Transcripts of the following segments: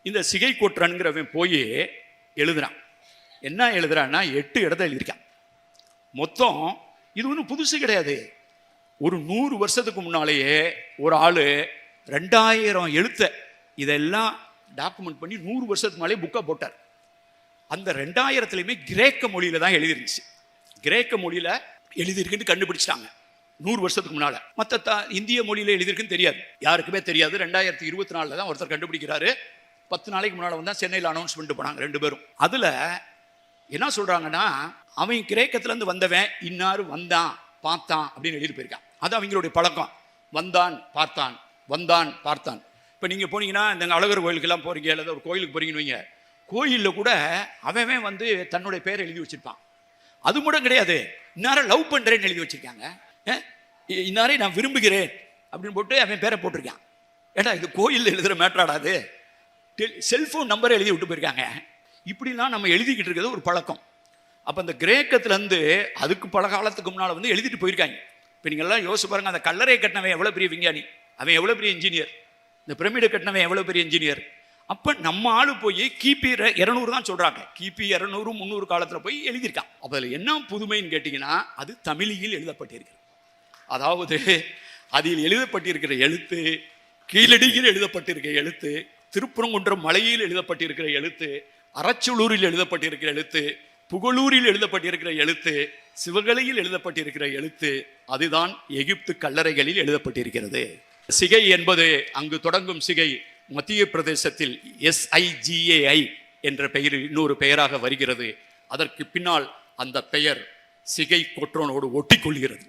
இந்த சிகை கொட்டுறனுங்கிறவன் போய் எழுதுறான். என்ன எழுதுறான்னா 8 இடத்த எழுதியிருக்கான் மொத்தம். இது ஒன்றும் புதுசு கிடையாது. ஒரு 100 வருஷத்துக்கு முன்னாலேயே ஒரு ஆள் 2000 எழுத்த இதெல்லாம் டாக்குமெண்ட் பண்ணி 100 வருஷத்துக்கு மேலே புக்கை போட்டார். அந்த 2000த்துலையுமே கிரேக்க மொழியில தான் எழுதிருந்துச்சு. கிரேக்க மொழியில எழுதியிருக்குன்னு கண்டுபிடிச்சிட்டாங்க 100 வருஷத்துக்கு முன்னால. மற்ற இந்திய மொழியில எழுதியிருக்குன்னு தெரியாது, யாருக்குமே தெரியாது. 2024 தான் ஒருத்தர் கண்டுபிடிக்கிறாரு. 10 நாளைக்கு முன்னால வந்தா சென்னையில் அனௌன்ஸ்மெண்ட் பண்ணாங்க 2 பேரும். அதுல என்ன சொல்றாங்கன்னா, அவன் கிரேக்கத்துல இருந்து வந்தவன் இன்னாரு வந்தான் பார்த்தான் அப்படின்னு எழுதி போயிருக்கான். அது அவங்களுடைய பழக்கம். வந்தான் பார்த்தான், வந்தான் பார்த்தான். இப்போ நீங்கள் போனீங்கன்னா இந்த அழகர் கோயிலுக்கெல்லாம் போறீங்க, இல்லை ஒரு கோயிலுக்கு போறீங்கன்னு வைங்க, கோயிலில் கூட அவன் வந்து தன்னுடைய பேரை எழுதி வச்சிருப்பான். அது கூட கிடையாது, இன்னாரை லவ் பண்றேன்னு எழுதி வச்சிருக்காங்க, இன்னாரை நான் விரும்புகிறேன் அப்படின்னு போட்டு அவன் பேரை போட்டிருக்கான். ஏடா இது கோயிலில் எழுதுகிற மேட்ராடாது, செல்ஃபோன் நம்பரை எழுதி விட்டு போயிருக்காங்க. இப்படிலாம் நம்ம எழுதிக்கிட்டு இருக்கிறது ஒரு பழக்கம். அப்போ அந்த கிரேக்கத்துலேருந்து அதுக்கு பல காலத்துக்கு முன்னால் வந்து எழுதிட்டு போயிருக்காங்க. இப்போ நீங்கள்லாம் யோசிச்சு பாருங்க, அந்த கல்லறை கட்டினவன் எவ்வளோ பெரிய விஞ்ஞானி, அவன் எவ்வளோ பெரிய இன்ஜினியர், இந்த பிரமிடை கட்டினவன் எவ்வளோ பெரிய இன்ஜினியர். அப்போ நம்ம ஆளு போய் கிபி 200 தான் சொல்கிறாங்க, கிபி 200 300 காலத்தில் போய் எழுதியிருக்கான். அப்போ அதில் என்ன புதுமைன்னு கேட்டிங்கன்னா, அது தமிழில் எழுதப்பட்டிருக்கு. அதாவது அதில் எழுதப்பட்டிருக்கிற எழுத்து, கீழடியில் எழுதப்பட்டிருக்கிற எழுத்து, திருப்பரங்குன்றம் மலையில் எழுதப்பட்டிருக்கிற எழுத்து, அரச்சலூரில் எழுதப்பட்டிருக்கிற எழுத்து, புகழூரில் எழுதப்பட்டிருக்கிற எழுத்து, சிவகலையில் எழுதப்பட்டிருக்கிற எழுத்து, அதுதான் எகிப்து கல்லறைகளில் எழுதப்பட்டிருக்கிறது. சிகை என்பது அங்கு தொடங்கும் சிகை மத்திய பிரதேசத்தில் SIGAI என்ற பெயரில் இன்னொரு பெயராக வருகிறது. அதற்கு பின்னால் அந்த பெயர் சிகை கொற்றனோடு ஒட்டி கொள்கிறது.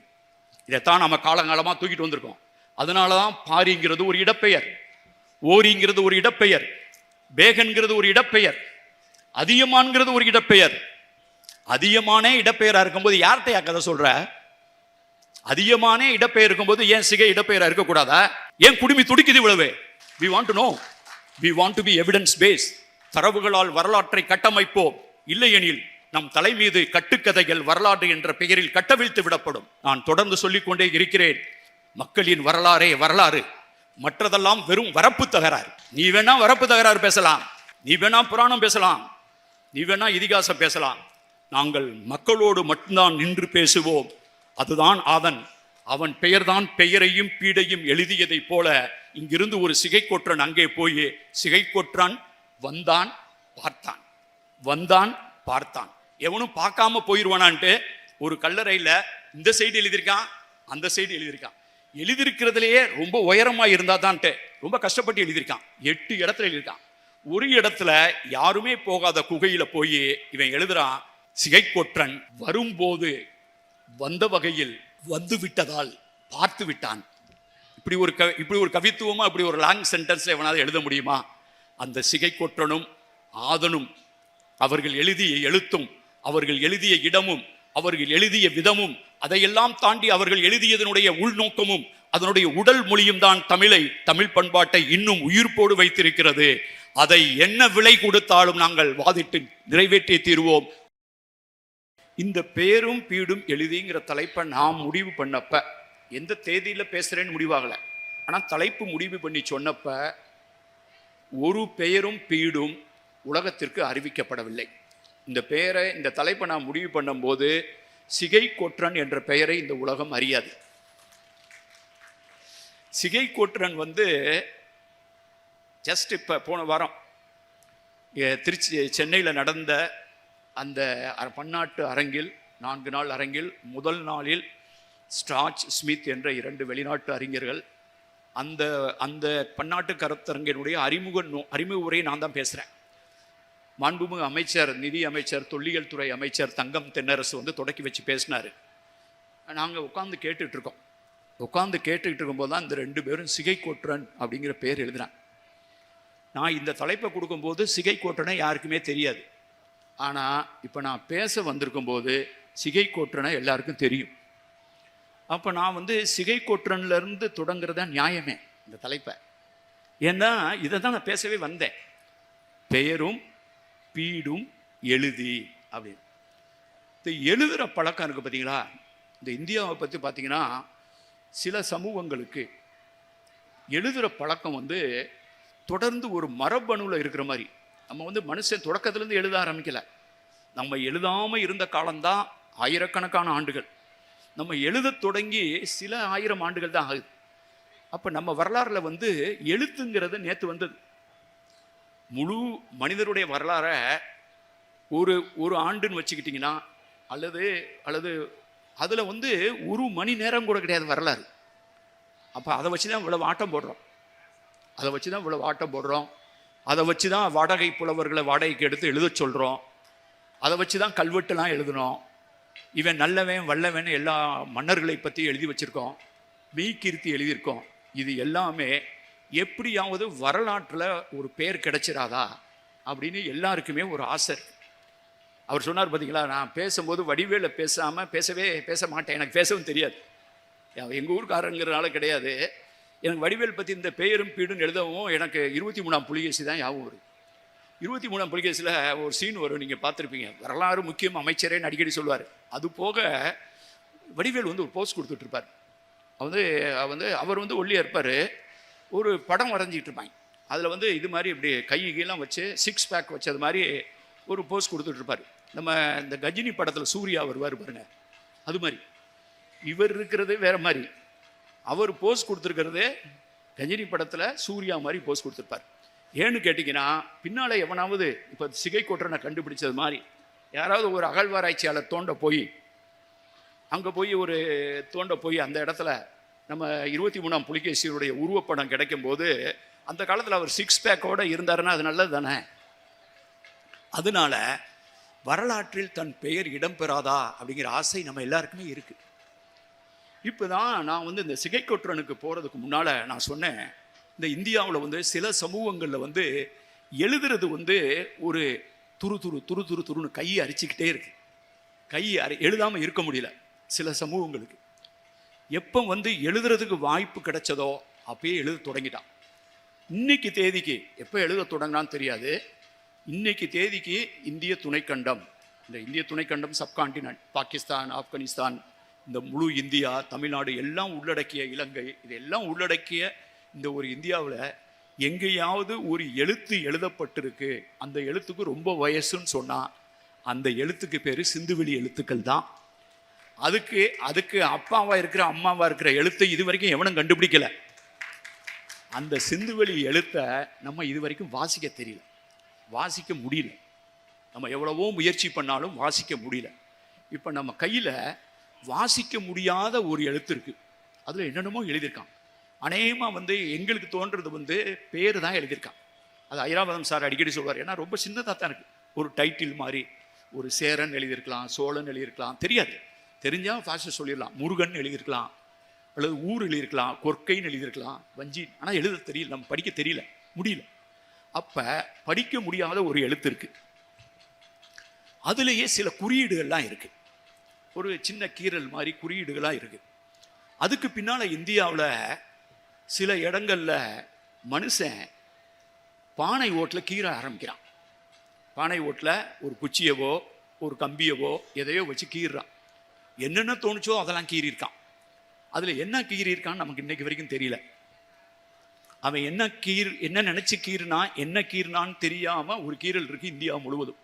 இதைத்தான் நம்ம காலங்காலமாக தூக்கிட்டு வந்திருக்கோம். அதனால தான் பாரிங்கிறது ஒரு இடப்பெயர், ஓரிங்கிறது ஒரு இடப்பெயர், பேகன்கிறது ஒரு இடப்பெயர், அதியமான்கிறது ஒரு இடப்பெயர். அதியமானே இடப்பெயரா இருக்கும்போது யார்கிட்ட கதை சொல்ற? அதிகமான இடப்பெயர் இருக்கும்போது ஏன் சிகை இடப்பெயரா இருக்கக்கூடாதா? ஏன் குடுமி துடிக்குது இவ்வளவு? We want to know, we want to be evidence based. தரவுகளால் வரலாற்றை கட்டமைப்போம், இல்லையெனில் நம் தலை மீது கட்டுக்கதைகள் வரலாறு என்ற பெயரில் கட்டவிழ்த்து விடப்படும். நான் தொடர்ந்து சொல்லிக்கொண்டே இருக்கிறேன், மக்களின் வரலாறே வரலாறு, மற்றதெல்லாம் வெறும் வரப்பு தகராறு. நீ வேணா வரப்பு தகராறு பேசலாம், நீ வேணா புராணம் பேசலாம், நீ வேணா இதிகாசம் பேசலாம், நாங்கள் மக்களோடு மட்டும்தான் நின்று பேசுவோம். அதுதான் ஆதன். அவன் பெயர்தான் பெயரையும் பீடையும் எழுதியதை போல இங்கிருந்து ஒரு சிகை கொற்றன் அங்கே போய் சிகை கொற்றான் வந்தான் பார்த்தான், வந்தான் பார்த்தான். எவனும் பார்க்காம போயிடுவானான்ட்டு ஒரு கல்லறையில் இந்த சைடு எழுதியிருக்கான், அந்த சைடு எழுதியிருக்கான். எழுதியிருக்கிறதுலையே ரொம்ப உயரமா இருந்தா தான்ட்டு ரொம்ப கஷ்டப்பட்டு எழுதியிருக்கான். 8 இடத்துல எழுதியிருக்கான். ஒரு இடத்துல யாருமே போகாத குகையில போய் இவன் எழுதுறான், சிகை கொற்றன் வரும்போது வந்த வகையில் வந்து விட்டதால் பார்த்து விட்டான். இப்படி ஒரு கவித்துவமா, இப்படி ஒரு லாங் சென்டென்ஸ் எவனாவது எழுத முடியுமா? அந்த சிகை கொற்றனும் ஆதனும் அவர்கள் எழுதிய எழுத்தும், அவர்கள் எழுதிய இடமும், அவர்கள் எழுதிய விதமும், அதையெல்லாம் தாண்டி அவர்கள் எழுதியதனுடைய உள்நோக்கமும், அதனுடைய உடல் மொழியும் தான் தமிழை, தமிழ் பண்பாட்டை இன்னும் உயிர்ப்போடு வைத்திருக்கிறது. அதை என்ன விலை கொடுத்தாலும் நாங்கள் வாதிட்டு நிறைவேற்றி தீர்வோம். இந்த பேரும் பீடும் எழுதிங்கிற தலைப்பை நான் முடிவு பண்ணப்ப, எந்த தேதியில பேசுறேன்னு முடிவாகல, ஆனா தலைப்பு முடிவு பண்ணி சொன்னப்ப ஒரு பெயரும் பீடும் உலகத்திற்கு அறிவிக்கப்படவில்லை. இந்த பெயரை, இந்த தலைப்பை நான் முடிவு பண்ணும் போது சிகை கொற்றன் என்ற பெயரை இந்த உலகம் அறியாது. சிகை கொற்றன் வந்து ஜஸ்ட் இப்போ போன வாரம் சென்னையில் நடந்த அந்த பன்னாட்டு அரங்கில், 4 நாள் அரங்கில், முதல் நாளில் ஸ்டார்ச் ஸ்மித் என்ற 2 வெளிநாட்டு அறிஞர்கள், அந்த அந்த பன்னாட்டு கருத்தரங்கினுடைய அறிமுக உரையை நான் தான் பேசுகிறேன். மாண்புமிகு அமைச்சர், நிதி அமைச்சர், தொல்லியல் துறை அமைச்சர் தங்கம் தென்னரசு வந்து தொடக்கி வச்சு பேசினார். நாங்கள் உட்காந்து கேட்டுட்ருக்கோம். உட்காந்து கேட்டுக்கிட்டு இருக்கும்போது தான் இந்த 2 பேரும் சிகை கொற்றன் அப்படிங்கிற பேர் எழுதுனாங்க. நான் இந்த தலைப்பை கொடுக்கும்போது சிகை கொற்றனை யாருக்குமே தெரியாது. ஆனால் இப்போ நான் பேச வந்திருக்கும்போது சிகை கொற்றனை எல்லாருக்கும் தெரியும். அப்போ நான் வந்து சிகை கொற்றன்லேருந்து தொடங்குறதா நியாயமே இந்த தலைப்பை. ஏன்னா இதை தான் நான் பேசவே வந்தேன். பெயரும் பீடும் எழுதி அப்படின்னு இந்த எழுதுகிற பழக்கம் இருக்குது பார்த்தீங்களா? இந்த இந்தியாவை பற்றி பார்த்தீங்கன்னா, சில சமூகங்களுக்கு எழுதுகிற பழக்கம் வந்து தொடர்ந்து ஒரு மரபணுவில் இருக்கிற மாதிரி. நம்ம வந்து மனுஷன் தொடக்கத்திலேருந்து எழுத ஆரம்பிக்கல. நம்ம எழுதாமல் இருந்த காலம்தான் ஆயிரக்கணக்கான ஆண்டுகள். நம்ம எழுத தொடங்கி சில ஆயிரம் ஆண்டுகள் தான் ஆகுது. அப்போ நம்ம வரலாறுல வந்து எழுத்துங்கிறது நேற்று வந்தது. முழு மனிதருடைய வரலாறை ஒரு ஒரு ஆண்டுன்னு வச்சுக்கிட்டிங்கன்னா அல்லது அல்லது அதில் வந்து ஒரு மணி நேரம் கூட கிடையாது வரலாறு. அப்போ அதை வச்சு தான் இவ்வளவு ஆட்டம் போடுறோம். அதை வச்சு தான் வாடகை புலவர்களை வாடகைக்கு எடுத்து எழுத சொல்கிறோம். அதை வச்சு தான் கல்வெட்டுலாம் எழுதணும். இவன் நல்லவன் வல்லவன் எல்லா மன்னர்களை பற்றி எழுதி வச்சுருக்கோம். மெய்கீர்த்தி எழுதியிருக்கோம். இது எல்லாமே எப்படியாவது வரலாற்றில் ஒரு பேர் கிடைச்சிடாதா அப்படின்னு எல்லாருக்குமே ஒரு ஆசை. அவர் சொன்னார் பார்த்தீங்களா, நான் பேசும்போது வடிவேல பேச மாட்டேன், எனக்கு பேசவும் தெரியாது. எங்கள் ஊருக்காரங்கிறனால கிடையாது. எனக்கு வடிவேல் பற்றி இந்த பெயரும் பீடுன்னு எழுதவும் எனக்கு 23ஆம் புலிகேசி தான் ஞாபகம் வருது. 23ஆம் புலிகேசியில் ஒரு சீன் வரும், நீங்கள் பார்த்துருப்பீங்க. வரலாறு முக்கியம் அமைச்சரேன்னு அடிக்கடி சொல்லுவார். அது போக வடிவேல் வந்து ஒரு போஸ்ட் கொடுத்துட்ருப்பார். அவர் வந்து ஒல்லியாக இருப்பார். ஒரு படம் வரைஞ்சிக்கிட்டு இருப்பாங்க. அதில் வந்து இது மாதிரி இப்படி கையெல்லாம் வச்சு 6 பேக் வச்சது மாதிரி ஒரு போஸ்ட் கொடுத்துட்ருப்பார். நம்ம இந்த கஜினி படத்தில் சூர்யா வருவார் பாருங்க, அது மாதிரி. இவர் இருக்கிறது வேற மாதிரி, அவர் போஸ்ட் கொடுத்துருக்கிறது கஜினி படத்தில் சூர்யா மாதிரி போஸ்ட் கொடுத்துருப்பார். ஏன்னு கேட்டிங்கன்னா, பின்னால் எவனாவது இப்போ சிகை கொற்றனை கண்டுபிடிச்சது மாதிரி யாராவது ஒரு அகழ்வாராய்ச்சியாளர் தோண்ட போய் அந்த இடத்துல நம்ம 23ஆம் புலிகேசியுடைய உருவப்படம் கிடைக்கும் போது அந்த காலத்தில் அவர் 6 பேக்கோடு இருந்தாருன்னா அது நல்லது தானே. அதனால வரலாற்றில் தன் பெயர் இடம்பெறாதா அப்படிங்கிற ஆசை நம்ம எல்லாருக்குமே இருக்குது. இப்போ தான் நான் வந்து இந்த சிகைக்கொற்றனுக்கு போகிறதுக்கு முன்னால் நான் சொன்னேன், இந்த இந்தியாவில் வந்து சில சமூகங்களில் வந்து எழுதுறது வந்து ஒரு துருன்னு கையை அரிச்சிக்கிட்டே இருக்கு. எழுதாமல் இருக்க முடியல சில சமூகங்களுக்கு. எப்போ வந்து எழுதுறதுக்கு வாய்ப்பு கிடைச்சதோ அப்பயே எழுத தொடங்கிட்டான். இன்னைக்கு தேதிக்கு எப்போ எழுத தொடங்கினான்னு தெரியாது. இன்னைக்கு தேதிக்கு இந்திய துணைக்கண்டம், இந்த இந்திய துணைக்கண்டம் சப்கான்டினென்ட், பாகிஸ்தான், ஆப்கானிஸ்தான், இந்த முழு இந்தியா, தமிழ்நாடு எல்லாம் உள்ளடக்கிய இலங்கை, இதெல்லாம் உள்ளடக்கிய இந்த ஒரு இந்தியாவில் எங்கேயாவது ஒரு எழுத்து எழுதப்பட்டிருக்கு, அந்த எழுத்துக்கு ரொம்ப வயசுன்னு சொன்னால் அந்த எழுத்துக்கு பேர் சிந்துவெளி எழுத்துக்கள் தான். அதுக்கு அப்பாவா இருக்கிற அம்மாவா இருக்கிற எழுத்தை இது வரைக்கும் எவனும் கண்டுபிடிக்கல. அந்த சிந்துவெளி எழுத்தை நம்ம இது வரைக்கும் வாசிக்க முடியல. நம்ம எவ்வளவோ முயற்சி பண்ணாலும் வாசிக்க முடியல. இப்போ நம்ம கையில் வாசிக்க முடியாத ஒரு எழுத்து இருக்கு. அதில் என்னென்னமோ எழுதியிருக்கான். அநேகமாக வந்து எங்களுக்கு தோன்றது வந்து பேர் தான் எழுதியிருக்கான். அது ஐராவதம் சார் அடிக்கடி சொல்வார். ஏன்னா ரொம்ப சின்னதாக தான் இருக்குது. ஒரு டைட்டில் மாதிரி ஒரு சேரன் எழுதியிருக்கலாம், சோழன் எழுதியிருக்கலாம், தெரியாது. தெரிஞ்சால் ஃபாஸ்ட்டாக சொல்லிடலாம். முருகன் எழுதியிருக்கலாம், அல்லது ஊர் எழுதியிருக்கலாம், கொற்கைன்னு எழுதியிருக்கலாம், வஞ்சி. ஆனால் எழுத தெரியல, நம்ம படிக்க தெரியல, முடியல. அப்போ படிக்க முடியாத ஒரு எழுத்து இருக்குது. அதுலேயே சில குறியீடுகள்லாம் இருக்குது. ஒரு சின்ன கீறல் மாதிரி குறியீடுகளாக இருக்குது. அதுக்கு பின்னால் இந்தியாவில் சில இடங்களில் மனுஷன் பானை ஓட்டில் கீற ஆரம்பிக்கிறான். பானை ஓட்டில் ஒரு குச்சியவோ ஒரு கம்பியவோ எதையோ வச்சு கீறான். என்னென்ன தோணுச்சோ அதெல்லாம் கீறியிருக்கான். அதில் என்ன கீறியிருக்கான்னு நமக்கு இன்னைக்கு வரைக்கும் தெரியல. அவன் என்ன நினச்சி என்ன கீறினான்னு தெரியாமல் ஒரு கீறல் இருக்குது இந்தியா முழுவதும்.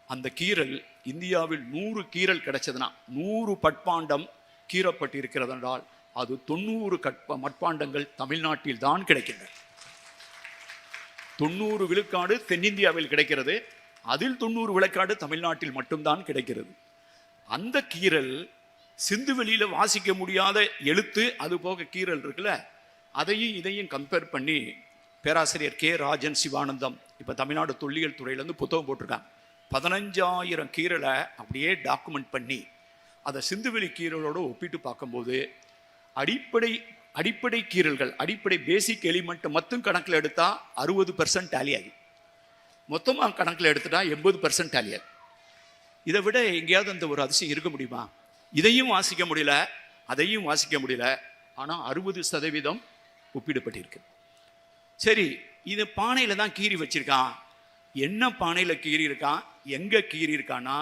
அந்த கீறல் இந்தியாவில் 100 கீறல் கிடைச்சதுன்னா 100 பட்பாண்டம் கீறப்பட்டு இருக்கிறது என்றால் அது 90 மட்பாண்டங்கள் தமிழ்நாட்டில் தான் கிடைக்கின்றன. 90 விழுக்காடு தென்னிந்தியாவில் கிடைக்கிறது, அதில் 90 விழுக்காடு தமிழ்நாட்டில் மட்டும்தான் கிடைக்கிறது. அந்த கீறல் சிந்துவெளியில் வாசிக்க முடியாத எழுத்து, அது போக கீறல் இருக்குல்ல, அதையும் இதையும் கம்பேர் பண்ணி பேராசிரியர் கே ராஜன் சிவானந்தம் இப்போ தமிழ்நாடு தொல்லியல் துறையிலேருந்து புத்தகம் போட்டிருக்காங்க. 15,000 கீறலை அப்படியே டாக்குமெண்ட் பண்ணி அதை சிந்துவெளி கீறலோடு ஒப்பிட்டு பார்க்கும்போது அடிப்படை கீறல்கள், அடிப்படை பேசிக் எலிமெண்ட் மட்டும் கணக்கில் எடுத்தால் 60% டேலி ஆகும். மொத்தமாக கணக்கில் எடுத்துட்டா 80% டேலி ஆகும். இதை விட எங்கேயாவது அந்த ஒரு அதிசயம் இருக்க முடியுமா? இதையும் வாசிக்க முடியல, அதையும் வாசிக்க முடியல, ஆனால் 60% ஒப்பிடப்பட்டிருக்கு. சரி, இது பானையில் தான் கீறி வச்சிருக்கான். என்ன பானையில் கீறி இருக்கான், எங்கே கீறி இருக்கான்னா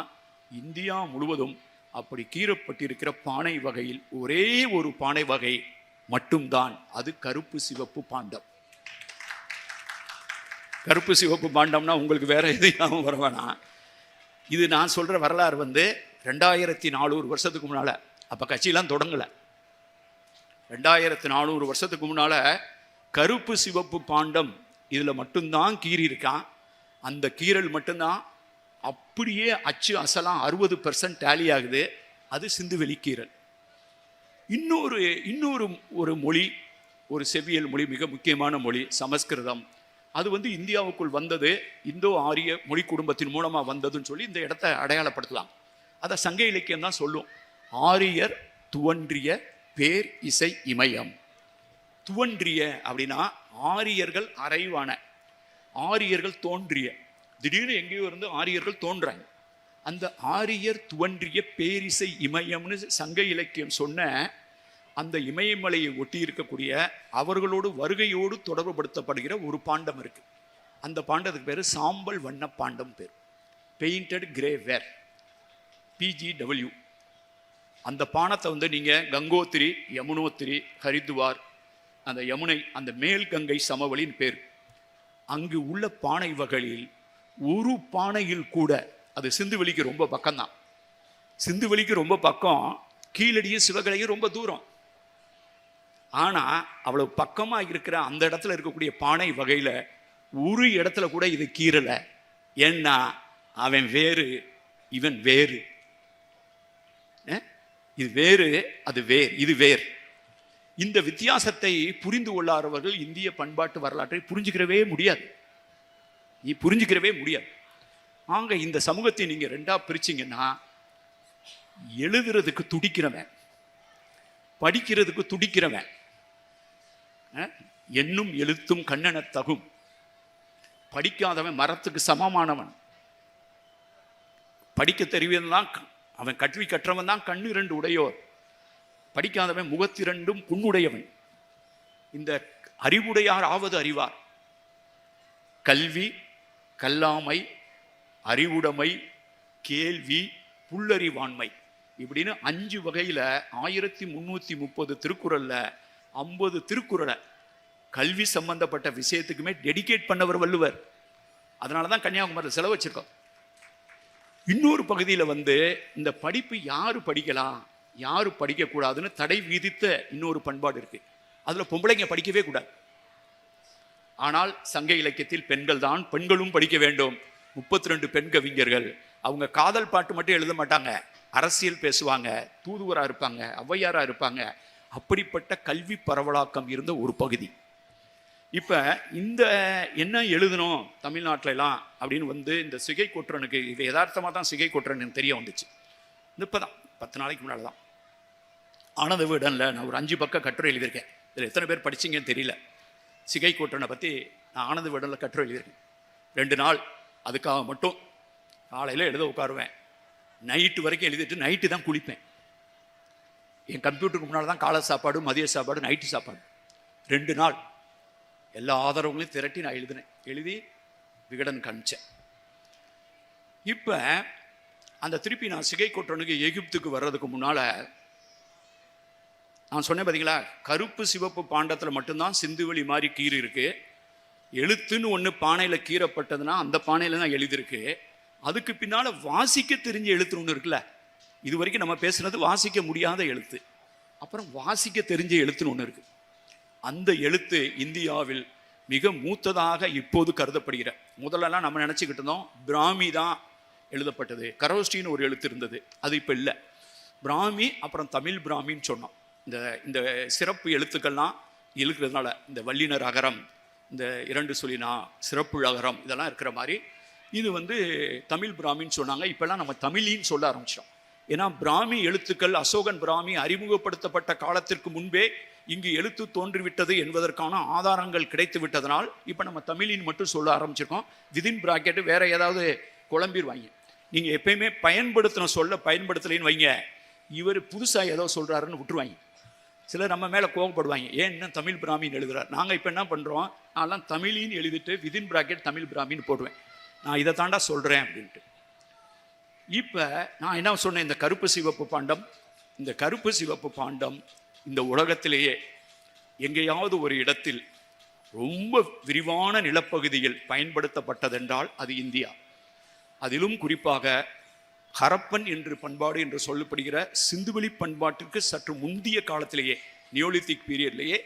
இந்தியா முழுவதும் அப்படி கீறப்பட்டிருக்கிற பானை வகையில் ஒரே ஒரு பானை வகை மட்டும்தான், அது கருப்பு சிவப்பு பாண்டம். கருப்பு சிவப்பு பாண்டம்னா உங்களுக்கு வேற எதையும் வர வேணாம். இது நான் சொல்ற வரலாறு 2400 வருஷத்துக்கு முன்னால. அப்ப கட்சியெல்லாம் தொடங்கல. 2400 வருஷத்துக்கு முன்னால கருப்பு சிவப்பு பாண்டம் இதுல மட்டும்தான் கீறி இருக்கான். அந்த கீறல் மட்டும்தான் அப்படியே அச்சு அசலாம் 60% டேலி ஆகுது. அது சிந்துவெளி கீறல். இன்னொரு ஒரு மொழி, ஒரு செவ்வியல் மொழி, மிக முக்கியமான மொழி சமஸ்கிருதம். அது இந்தியாவுக்குள் வந்தது, இந்தோ ஆரிய மொழி குடும்பத்தின் மூலமா வந்ததுன்னு சொல்லி இந்த இடத்தை அடையாளப்படுத்தலாம். அதை சங்க இலக்கியம் தான் சொல்லும். ஆரியர் துவன்றிய பேர் இசை இமயம். துவன்றிய அப்படின்னா ஆரியர்கள் அறைவான, ஆரியர்கள் தோன்றிய. திடீர்னு எங்கேயோ இருந்து ஆரியர்கள் தோன்றாங்க. அந்த ஆரியர் துவன்றிய பேரிசை இமயம்னு சங்க இலக்கியம் சொன்ன அந்த இமயமலையை ஒட்டி இருக்கக்கூடிய அவர்களோடு வருகையோடு தொடர்புபடுத்தப்படுகிற ஒரு பாண்டம் இருக்கு. அந்த பாண்டத்துக்கு பேர் சாம்பல் வண்ண பாண்டம் பேர். பெயிண்டட் கிரே வேர், PGW. அந்த பானத்தை நீங்க கங்கோத்திரி, யமுனோத்திரி, ஹரித்வார், அந்த யமுனை, அந்த மேல் கங்கை சமவெளின்னு பேர். அங்கு உள்ள பானை வகையில் ஒரு பானையில் கூட, அது சிந்துவெளிக்கு ரொம்ப பக்கம்தான், சிந்துவெளிக்கு ரொம்ப பக்கம், கீழடியும் சிவகலையும் ரொம்ப தூரம். ஆனா அவ்வளவு பக்கமா இருக்கிற அந்த இடத்துல இருக்கக்கூடிய பானை வகையில ஒரு இடத்துல கூட இது கீறல. ஏன்னா அவன் வேறு, இவன் வேறு. இது வேறு, அது வேறு, இது வேறு. இந்த வித்தியாசத்தை புரிந்து கொள்ளாதவர்கள் இந்திய பண்பாட்டு வரலாற்றை புரிஞ்சுக்கிறவே முடியாது. ஆங்க இந்த சமூகத்தை நீங்க ரெண்டா பிரிச்சிங்கன்னா, எழுதுறதுக்கு துடிக்கிறவன், படிக்கிறதுக்கு துடிக்கிறவன், என்னும் எழுத்தும் கண்ணென தகும், படிக்காதவன் மரத்துக்கு சமமானவன். படிக்க தெரிவன் தான் அவன், கல்வி கற்றவன் தான் கண்ணு இரண்டு உடையோர், படிக்காதவன் முகத்திரண்டும் புண்ணுடையவன். இந்த அறிவுடையார் ஆவது அறிவார். கல்வி, கல்லாமை, அறிவுடைமை, கேள்வி, புல்லறிவாண்மை, இப்படின்னு 5 வகையில 1330 திருக்குறள்ல 50 திருக்குறளை கல்வி சம்பந்தப்பட்ட விஷயத்துக்குமே டெடிகேட் பண்ணவர் வள்ளுவர். அதனாலதான் கன்னியாகுமரியில் செலவு வச்சிருக்கோம். இன்னொரு பகுதியில் இந்த படிப்பு யாரு படிக்கலாம், யாரு படிக்க கூடாதுன்னு தடை விதித்த இன்னொரு பண்பாடு இருக்கு. அதுல பொம்பளைங்க படிக்கவே கூடாது. ஆனால் சங்க இலக்கியத்தில் பெண்கள் தான், பெண்களும் படிக்க வேண்டும். 32 பெண் கவிஞர்கள். அவங்க காதல் பாட்டு மட்டும் எழுத மாட்டாங்க, அரசியல் பேசுவாங்க, தூதுவரா இருப்பாங்க, ஔவையாரா இருப்பாங்க. அப்படிப்பட்ட கல்வி பரவலாக்கம் இருந்த ஒரு பகுதி. இப்ப இந்த என்ன எழுதணும் தமிழ்நாட்டில எல்லாம் அப்படின்னு இந்த சிகை கொற்றனுக்கு, இது யதார்த்தமா தான் சிகை கொற்றன் தெரிய வந்துச்சு. இப்பதான் 10 நாளைக்கு முன்னால தான். ஆனந்த விடன்ல நான் ஒரு 5 பக்க கட்டுரை எழுதியிருக்கேன். இதில் எத்தனை பேர் படிச்சிங்கன்னு தெரியல. சிகை கொற்றனை பற்றி நான் ஆனந்த விடன்ல கட்டுரை எழுதியிருக்கேன். 2 நாள் அதுக்காக மட்டும் காலையில் எழுத உட்காருவேன். நைட்டு வரைக்கும் எழுதிட்டு நைட்டு தான் குளிப்பேன். என் கம்ப்யூட்டருக்கு முன்னால் தான் காலை சாப்பாடு, மதிய சாப்பாடு, நைட்டு சாப்பாடு. 2 நாள் எல்லா ஆதரவுகளையும் திரட்டி நான் எழுதினேன். எழுதி விகடன் காமிச்சேன். இப்போ அந்த திருப்பி நான் சிகை கொற்றனுக்கு எகிப்துக்கு வர்றதுக்கு முன்னால நான் சொன்னேன் பார்த்தீங்களா, கருப்பு சிவப்பு பாண்டத்தில் மட்டும்தான் சிந்துவெளி மாதிரி கீறு இருக்கு. எழுத்துன்னு ஒன்று பானையில் கீறப்பட்டதுன்னா அந்த பானையில் தான் எழுதிருக்கு. அதுக்கு பின்னால் வாசிக்க தெரிஞ்ச எழுத்து ஒன்று இருக்குல்ல. இது வரைக்கும் நம்ம பேசுனது வாசிக்க முடியாத எழுத்து. அப்புறம் வாசிக்க தெரிஞ்ச எழுத்துன்னு ஒன்று இருக்கு. அந்த எழுத்து இந்தியாவில் மிக மூத்ததாக இப்போது கருதப்படுகிற, முதல்லலாம் நம்ம நினச்சிக்கிட்டு இருந்தோம் பிராமி தான் எழுதப்பட்டது, கரோஸ்டின்னு ஒரு எழுத்து இருந்தது, அது இப்போ இல்லை. பிராமி அப்புறம் தமிழ் பிராமின்னு சொன்னோம். இந்த சிறப்பு எழுத்துக்கள்லாம் இருக்கிறதுனால இந்த வல்லினர் அகரம், இந்த 2 சொல்லினா சிறப்பு அகரம், இதெல்லாம் இருக்கிற மாதிரி இது தமிழ் பிராமின்னு சொன்னாங்க. இப்போல்லாம் நம்ம தமிழின்னு சொல்ல ஆரம்பிச்சோம். ஏன்னா பிராமி எழுத்துக்கள், அசோகன் பிராமி அறிமுகப்படுத்தப்பட்ட காலத்திற்கு முன்பே இங்கு எழுத்து தோன்றிவிட்டது என்பதற்கான ஆதாரங்கள் கிடைத்து விட்டதனால் இப்போ நம்ம தமிழின் மட்டும் சொல்ல ஆரம்பிச்சிருக்கோம். விதின் பிராக்கெட்டு வேற ஏதாவது குழம்பிடுவாங்க. நீங்கள் எப்பயுமே பயன்படுத்தின சொல்ல பயன்படுத்தலைன்னு வைங்க, இவர் புதுசாக ஏதோ சொல்கிறாருன்னு விட்டுருவாங்க. சிலர் நம்ம மேலே கோவப்படுவாங்க, ஏன் இன்னும் தமிழ் பிராமின்னு எழுதுறாரு. நாங்கள் இப்போ என்ன பண்ணுறோம், நான்லாம் தமிழின்னு எழுதிட்டு விதின் பிராக்கெட் தமிழ் பிராமின்னு போடுவேன். நான் இதை தாண்டா சொல்கிறேன் அப்படின்ட்டு. இப்போ நான் என்ன சொன்னேன், இந்த கருப்பு சிவப்பு பாண்டம், இந்த கருப்பு சிவப்பு பாண்டம் இந்த உலகத்திலேயே எங்கேயாவது ஒரு இடத்தில் ரொம்ப விரிவான நிலப்பகுதியில் பயன்படுத்தப்பட்டதென்றால் அது இந்தியா. அதிலும் குறிப்பாக ஹரப்பன் என்று பண்பாடு என்று சொல்லப்படுகிற சிந்துவெளி பண்பாட்டிற்கு சற்று முந்தைய காலத்திலேயே, நியோலித்திக் பீரியட்லேயே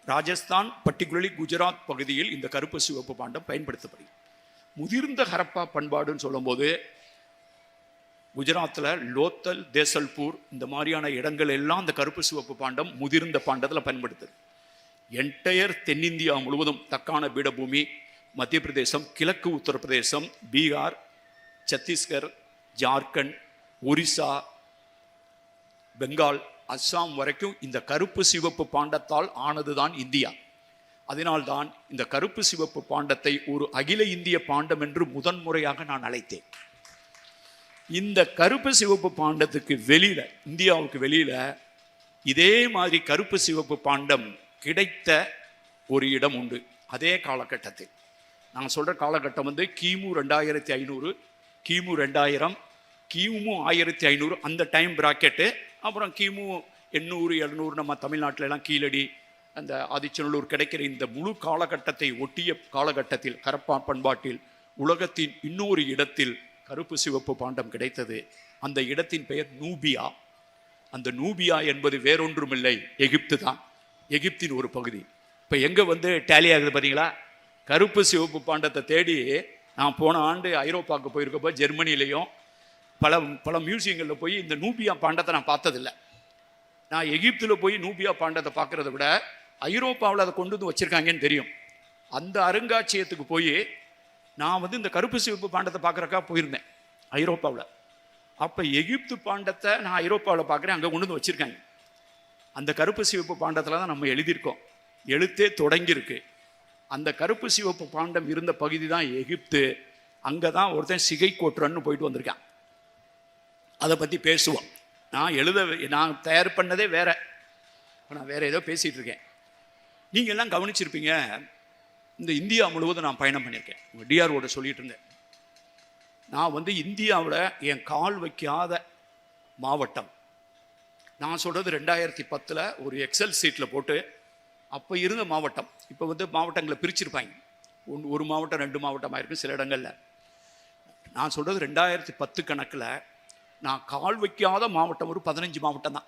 ராஜஸ்தான், பர்டிகுலர்லி குஜராத் பகுதியில் இந்த கருப்பு சிவப்பு பாண்டம் பயன்படுத்தப்படுகிறது. முதிர்ந்த ஹரப்பா பண்பாடுன்னு சொல்லும்போது குஜராத்தில் லோத்தல், தேசல்பூர் இந்த மாதிரியான இடங்கள் எல்லாம் இந்த கருப்பு சிவப்பு பாண்டம் முதிர்ந்த பாண்டத்தில் பயன்படுத்துது. என்டையர் தென்னிந்தியா முழுவதும், தக்கான பீடபூமி, மத்திய பிரதேசம், கிழக்கு உத்தரப்பிரதேசம், பீகார், சத்தீஸ்கர், ஜார்க்கண்ட், ஒரிசா, பெங்கால், அஸ்ஸாம் வரைக்கும் இந்த கருப்பு சிவப்பு பாண்டத்தால் ஆனதுதான் இந்தியா. அதனால்தான் இந்த கருப்பு சிவப்பு பாண்டத்தை ஒரு அகில இந்திய பாண்டம் என்று முதன்முறையாக நான் அழைத்தேன். இந்த கருப்பு சிவப்பு பாண்டத்துக்கு வெளியில, இந்தியாவுக்கு வெளியில இதே மாதிரி கருப்பு சிவப்பு பாண்டம் கிடைத்த ஒரு இடம் உண்டு. அதே காலகட்டத்தில், நான் சொல்ற காலகட்டம் வந்து கிமு 2500, கிமு 2000, கிமு 1500 அந்த டைம் பிராக்கெட்டு. அப்புறம் கிமு 800, 700 நம்ம தமிழ்நாட்டில எல்லாம் கீழடி, அந்த ஆதிச்சநல்லூர் கிடைக்கிற இந்த முழு காலகட்டத்தை ஒட்டிய காலகட்டத்தில் ஹரப்பா பண்பாட்டில் உலகத்தின் இன்னொரு இடத்தில் கருப்பு சிவப்பு பாண்டம் கிடைத்தது. அந்த இடத்தின் பெயர் நூபியா. அந்த நூபியா என்பது வேறொன்றுமில்லை, எகிப்து தான். எகிப்தின் ஒரு பகுதி. இப்போ எங்கே வந்து டேலி ஆகுது பார்த்தீங்களா? கருப்பு சிவப்பு பாண்டத்தை தேடி நான் போன ஆண்டு ஐரோப்பாவுக்கு போயிருக்கப்போ ஜெர்மனிலையும் பல பல மியூசியங்களில் போய் இந்த நூபியா பாண்டத்தை நான் பார்த்ததில்லை. நான் எகிப்தில் போய் நூபியா பாண்டத்தை பார்க்குறத விட ஐரோப்பாவில் அதை கொண்டு வந்து வச்சுருக்காங்கன்னு தெரியும். அந்த அருங்காட்சியகத்துக்கு போய் நான் வந்து இந்த கருப்பு சிவப்பு பாண்டத்தை பார்க்குறக்கா போயிருந்தேன் ஐரோப்பாவில். அப்போ எகிப்து பாண்டத்தை நான் ஐரோப்பாவில் பார்க்குறேன், அங்கே கொண்டு வந்து வச்சுருக்காங்க. அந்த கருப்பு சிவப்பு பாண்டத்தில் தான் நம்ம எழுதியிருக்கோம், எழுத்தே தொடங்கியிருக்கு. அந்த கருப்பு சிவப்பு பாண்டம் இருந்த பகுதி தான் எகிப்து. அங்கே தான் ஒருத்தன் சிகை கோட்டுறன்னு போயிட்டு வந்திருக்கான். அதை பற்றி பேசுவோம். நான் தயார் பண்ணதே வேற, நான் வேற ஏதோ பேசிகிட்டு இருக்கேன். நீங்கள் எல்லாம் கவனிச்சிருப்பீங்க, இந்த இந்தியா முழுவதும் நான் பயணம் பண்ணியிருக்கேன். உங்கள் டிஆர்ஓட சொல்லிட்டு இருந்தேன். நான் வந்து இந்தியாவில் என் கால் வைக்காத மாவட்டம், நான் சொல்கிறது 2010 ஒரு எக்ஸல் சீட்டில் போட்டு அப்போ இருந்த மாவட்டம். இப்போ வந்து மாவட்டங்களை பிரிச்சிருப்பாங்க, ஒரு மாவட்டம் 2 மாவட்டமாக இருக்குது சில இடங்களில். நான் சொல்கிறது 2010 கணக்கில் நான் கால் வைக்காத மாவட்டம் ஒரு 15 மாவட்டம் தான்.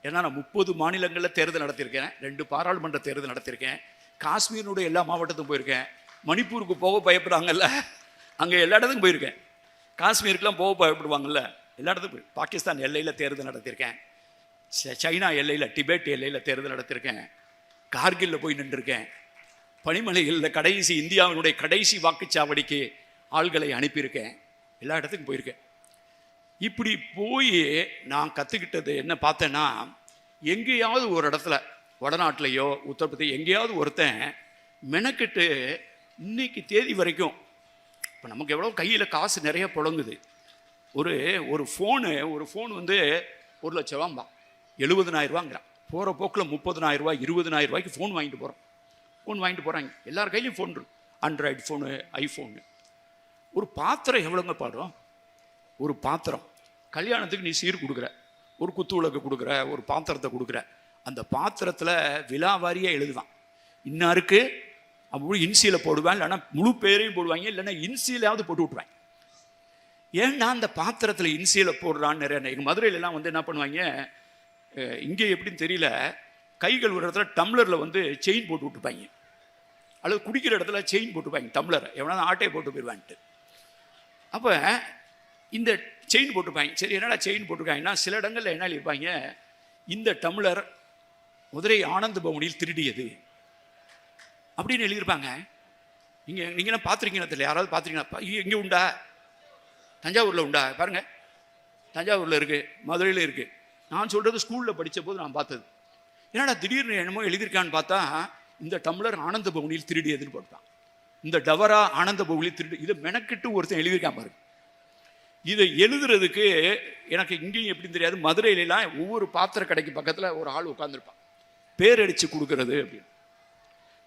ஏன்னா நான் 30 மாநிலங்களில் தேர்தல் நடத்தியிருக்கேன், 2 பாராளுமன்ற தேர்தல் நடத்தியிருக்கேன், காஷ்மீரினுடைய எல்லா மாவட்டத்துக்கும் போயிருக்கேன். மணிப்பூருக்கு போக பயப்படுறாங்கல்ல, அங்கே எல்லா இடத்துக்கும் போயிருக்கேன். காஷ்மீருக்கெலாம் போக பயப்படுவாங்கல்ல, எல்லா இடத்துக்கும் போய். பாகிஸ்தான் எல்லையில் தேர்தல் நடத்தியிருக்கேன், சைனா எல்லையில், டிபெட் எல்லையில் தேர்தல் நடத்தியிருக்கேன், கார்கில்ல போய் நின்றுருக்கேன், பனிமலைகளில் கடைசி இந்தியாவினுடைய கடைசி வாக்குச்சாவடிக்கு ஆள்களை அனுப்பியிருக்கேன், எல்லா இடத்துக்கும் போயிருக்கேன். இப்படி போய் நான் கற்றுக்கிட்டது என்ன பார்த்தேன்னா, எங்கேயாவது ஒரு இடத்துல வடநாட்டிலையோ உத்தரப்பிரதேச எங்கேயாவது ஒருத்தன் மெனக்கெட்டு இன்னைக்கு தேதி வரைக்கும், இப்போ நமக்கு எவ்வளோ கையில் காசு நிறைய புழங்குது. ஒரு ஃபோன் வந்து 1 லட்ச ரூபாம்பா, 70,000 ரூபாங்கிறான். போகிற போக்கில் 30,000 ரூபாய் 20,000 ரூபாய்க்கு ஃபோன் வாங்கிட்டு போகிறாங்க. எல்லார் கையிலையும் ஃபோன் இருக்கு, ஆண்ட்ராய்டு ஃபோனு, ஐஃபோனு. ஒரு பாத்திரம் எவ்வளோங்க பாடுறோம்? ஒரு பாத்திரம் கல்யாணத்துக்கு நீ சீர் கொடுக்குற, ஒரு குத்து விளக்கு கொடுக்குற, ஒரு பாத்திரத்தை கொடுக்குற, அந்த பாத்திரத்தில் விலாவாரியாக எழுதுவான், இன்னாருக்கு அப்படி இன்சியில் போடுவேன், இல்லைன்னா முழு பேரையும் போடுவாங்க, இல்லைன்னா இன்சியிலாவது போட்டு விட்டுருவாங்க. ஏன்னா அந்த பாத்திரத்தில் இன்சியில் போடுறான்னு நிறைய. எங்கள் மதுரையிலலாம் வந்து என்ன பண்ணுவாங்க, இங்கே எப்படின்னு தெரியல, கைகள் ஒரு இடத்துல டம்ளரில் வந்து செயின் போட்டு விட்டுப்பாங்க, அல்லது குடிக்கிற இடத்துல செயின் போட்டுப்பாங்க டம்ளரை, எவனா ஆட்டையை போட்டு போயிடுவான்ட்டு. அப்போ இந்த செயின் போட்டுப்பாங்க. சரி, என்னடா செயின் போட்டிருக்காங்கன்னா, சில இடங்களில் என்ன இருப்பாங்க, இந்த டம்ளர் மதுரை ஆனந்த பவனில் திருடியது அப்படின்னு எழுதியிருப்பாங்க. நீங்களாம் பார்த்துருக்கீங்களா தெரியல, யாராவது பார்த்துருக்கீங்களா? இங்கே உண்டா? தஞ்சாவூரில் உண்டா? பாருங்க, தஞ்சாவூரில் இருக்குது, மதுரையில் இருக்குது. நான் சொல்கிறது ஸ்கூலில் படித்த போது நான் பார்த்தது. என்னடா திடீர்னு என்னமோ எழுதியிருக்கான்னு பார்த்தா, இந்த டம்ளர் ஆனந்த பவனில் திருடியதுன்னு போட்டான். இந்த டவரா ஆனந்த பவனில் திருடி, இதை மெனக்கிட்டு ஒருத்தன் எழுதியிருக்கான் பாருங்க. இதை எழுதுறதுக்கு எனக்கு இங்கேயும் எப்படின்னு தெரியாது, மதுரையிலாம் ஒவ்வொரு பாத்திர கடைக்கு பக்கத்தில் ஒரு ஆள் உட்காந்துருப்பான், பேர் அடித்து கொடுக்கறது அப்படின்னு.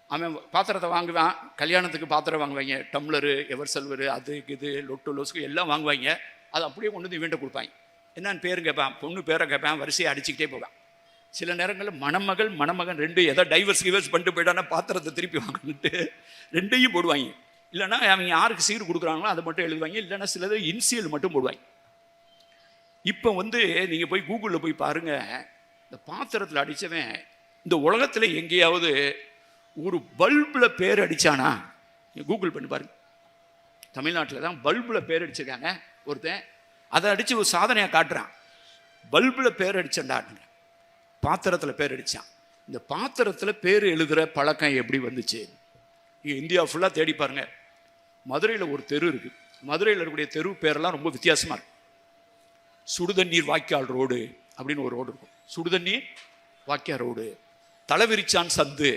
அவன் பாத்திரத்தை வாங்குவான், கல்யாணத்துக்கு பாத்திரம் வாங்குவாங்க, டம்ளரு, எவர் செல்வரு, அது இது லொட்டு லொசுக்கு எல்லாம் வாங்குவாங்க. அதை அப்படியே கொண்டு வந்து இவன்ட்ட கொடுப்பாங்க. என்னன்னு பேர் கேட்பான், பொண்ணு பேரை கேட்பான், வரிசையை அடிச்சுக்கிட்டே போவான். சில நேரங்களில் மணமகள் மணமகன் ரெண்டு எதை டைவர்ஸ் பண்ணிட்டு போயிட்டானா பாத்திரத்தை திருப்பி வாங்கிட்டு ரெண்டையும் போடுவாங்க. இல்லைன்னா அவங்க யாருக்கு சீர் கொடுக்குறாங்களோ அதை மட்டும் எழுதுவாங்க. இல்லைன்னா சிலது இன்சியல் மட்டும் போடுவாங்க. இப்போ நீங்கள் போய் கூகுளில் போய் பாருங்கள், இந்த பாத்திரத்தில் அடித்தவன் இந்த உலகத்தில் எங்கேயாவது ஒரு பல்பில் பேர் அடித்தானா? கூகுள் பண்ணி பாருங்க. தமிழ்நாட்டில் தான் பல்பில் பேர் அடிச்சிருக்காங்க. ஒருத்தன் அதை அடித்து ஒரு சாதனையாக காட்டுறான். பல்பில் பேர் அடிச்சண்டான், பாத்திரத்தில் பேர் அடித்தான். இந்த பாத்திரத்தில் பேர் எழுதுகிற பழக்கம் எப்படி வந்துச்சு? இந்தியா ஃபுல்லாக தேடி பாருங்க. மதுரையில் ஒரு தெரு இருக்குது. மதுரையில் இருக்கக்கூடிய தெரு பேரெல்லாம் ரொம்ப வித்தியாசமாக இருக்கும். சுடுதண்ணீர் வாய்க்கால் ரோடு அப்படின்னு ஒரு ரோடு இருக்கும். சுடுதண்ணீர் வாய்க்கால் ரோடு. தலைவிரிச்சான் சந்து,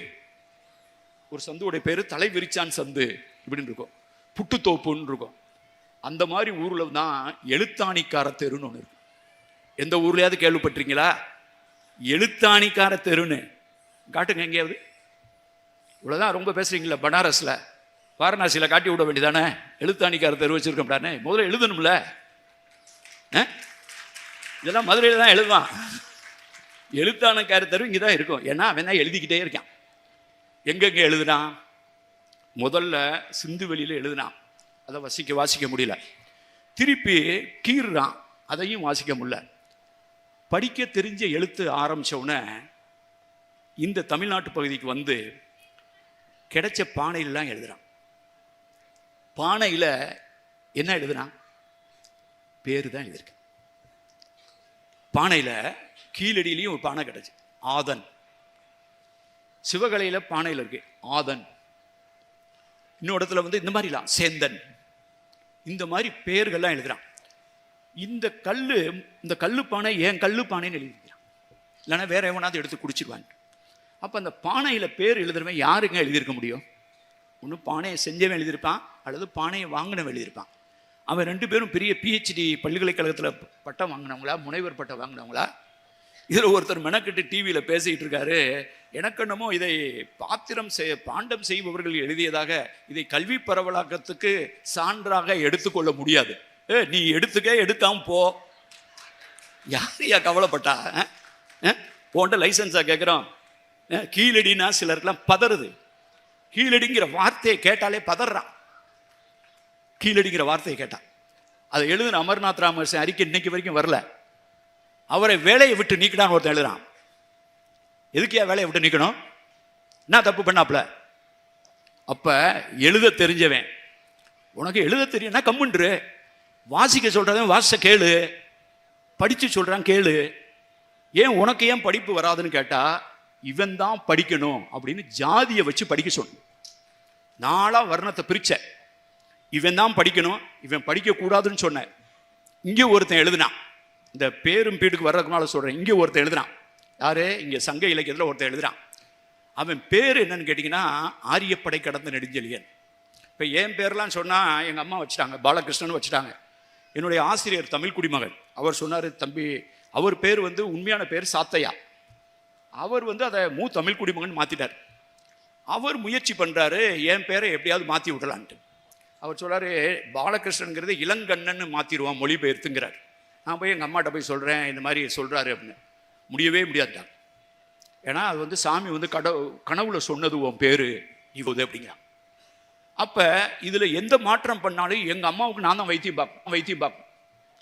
ஒரு சந்துடைய பேர் தலைவிரிச்சான் சந்து இப்படின்னு இருக்கும். புட்டுத்தோப்புன்னு இருக்கும். அந்த மாதிரி ஊரில் தான் எழுத்தாணிக்கார தெருன்னு ஒன்று இருக்கும். எந்த ஊர்லையாவது கேள்விப்பட்டிருக்கீங்களா? எழுத்தாணிக்கார தெருன்னு காட்டுங்க எங்கேயாவது. இவ்வளோதான் ரொம்ப பேசுறீங்களா? பனாரஸில் வாரணாசியில் காட்டி விட வேண்டியதானே? எழுத்தாணிக்கார தெரு வச்சுருக்கோம்டானே. முதல்ல எழுதணும்ல. இதெல்லாம் மதுரையில் தான் எழுதுவான். எழுத்தாணிக்கார தெரு இங்கே தான் இருக்கும். ஏன்னா அவன் தான் எழுதிக்கிட்டே இருக்கான். எங்கெங்கே எழுதுனான்? முதல்ல சிந்து வெளியில் எழுதுனான். அதை வாசிக்க முடியல. திருப்பி கீறுறான், அதையும் வாசிக்க முடியல. படிக்க தெரிஞ்ச எழுத்து ஆரம்பித்தவுடனே இந்த தமிழ்நாட்டு பகுதிக்கு கிடைச்ச பானையிலாம் எழுதுறான். பானையில் என்ன எழுதுறான்? பேரு தான் எழுதியிருக்கு. பானையில் கீழடியிலையும் ஒரு பானை கிடைச்சி, ஆதன். சிவகலையில் பானையில் இருக்கு ஆதன். இன்னொரு இடத்துல இந்த மாதிரிலாம் சேந்தன். இந்த மாதிரி பேர்கள்லாம் எழுதுறான். இந்த கல்லு பானை ஏன் கல்லு பானைன்னு எழுதிக்கிறான். இல்லைன்னா வேற எவனாவது எடுத்து குடிச்சிருவாங்க. அப்போ அந்த பானையில் பேர் எழுதுறவன் யாருங்க எழுதியிருக்க முடியும்? ஒன்று பானையை செஞ்சவன் எழுதியிருப்பான், அல்லது பானையை வாங்கினவன் எழுதியிருப்பான். அவன் ரெண்டு பேரும் பெரிய பிஹெச்டி பல்கலைக்கழகத்தில் பட்டம் வாங்கினவங்களா, முனைவர் பட்டம் வாங்கினவங்களா? இதில் ஒருத்தர் மெனக்கெட்டு டிவியில் பேசிக்கிட்டு இருக்காரு. எனக்கு என்னமோ இதை பாண்டம் செய்பவர்கள் எழுதியதாக இதை கல்வி பரவலாக்கத்துக்கு சான்றாக எடுத்துக்கொள்ள முடியாது. நீ எடுக்காம போ. யாரையா கவலைப்பட்டா? போன்ற லைசன்ஸா கேட்குறோம். கீழடினா சிலருக்கெல்லாம் பதறுது. கீழடிங்கிற வார்த்தையை கேட்டாலே பதறான். கீழடிங்கிற வார்த்தையை கேட்டான். அதை எழுதுன அமர்நாத் ராமகிருஷ்ணன் அறிக்கை இன்னைக்கு வரைக்கும் வரல. அவரை வேலையை விட்டு நீக்கினான்னு ஒருத்தன் எழுதுறான். எதுக்கியா வேலையை விட்டு நீக்கணும்? என்ன தப்பு பண்ணாப்ல? அப்ப எழுத தெரிஞ்சவன், உனக்கு எழுத தெரியும்னா கம்முன்று, வாசிக்க சொல்றவன் வாசிச்ச கேளு, படிச்சு சொல்றான் கேளு. ஏன் உனக்கு ஏன் படிப்பு வராதுன்னு கேட்டா, இவன் தான் படிக்கணும் அப்படின்னு ஜாதியை வச்சு படிக்க சொன்ன. நாளா வர்ணத்தை பிரிச்ச. இவன் தான் படிக்கணும், இவன் படிக்க கூடாதுன்னு சொன்ன. இங்கே ஒருத்தன் எழுதுனான். இந்த பேரும் பீடுக்கு வர்றதுனால சொல்றேன். இங்கே ஒருத்தன் எழுதுனான். யாரு? இங்கே சங்க இலக்கியத்தில் ஒருத்தன் எழுதுறான். அவன் பேர் என்னன்னு கேட்டிங்கன்னா ஆரியப்படை கடந்த நெடுஞ்செழியன். இப்போ என் பேர்லாம் சொன்னால் எங்கள் அம்மா வச்சுட்டாங்க, பாலகிருஷ்ணன் வச்சுட்டாங்க. என்னுடைய ஆசிரியர் தமிழ் குடிமகன், அவர் சொன்னார், தம்பி அவர் பேர் உண்மையான பேர் சாத்தையா. அவர் அதை தமிழ் குடிமகன் மாற்றிட்டார். அவர் முயற்சி பண்ணுறாரு என் பேரை எப்படியாவது மாற்றி விடலான்ட்டு. அவர் சொல்கிறாரு, பாலகிருஷ்ணனுங்கிறது இளங்கண்ணன்னு மாற்றிடுவான் மொழிபெயர்த்துங்கிறார். நான் போய் எங்கள் அம்மாட்ட போய் சொல்கிறேன், இந்த மாதிரி சொல்கிறாரு அப்படின்னு. முடியவே முடியாதுட்டாங்க. ஏன்னா அது சாமி கனவுல சொன்னது உன் பேர் இவது அப்படிங்கிறான். அப்போ இதில் எந்த மாற்றம் பண்ணாலும் எங்கள் அம்மாவுக்கு நான் தான் வைத்தியம் பார்ப்பேன்.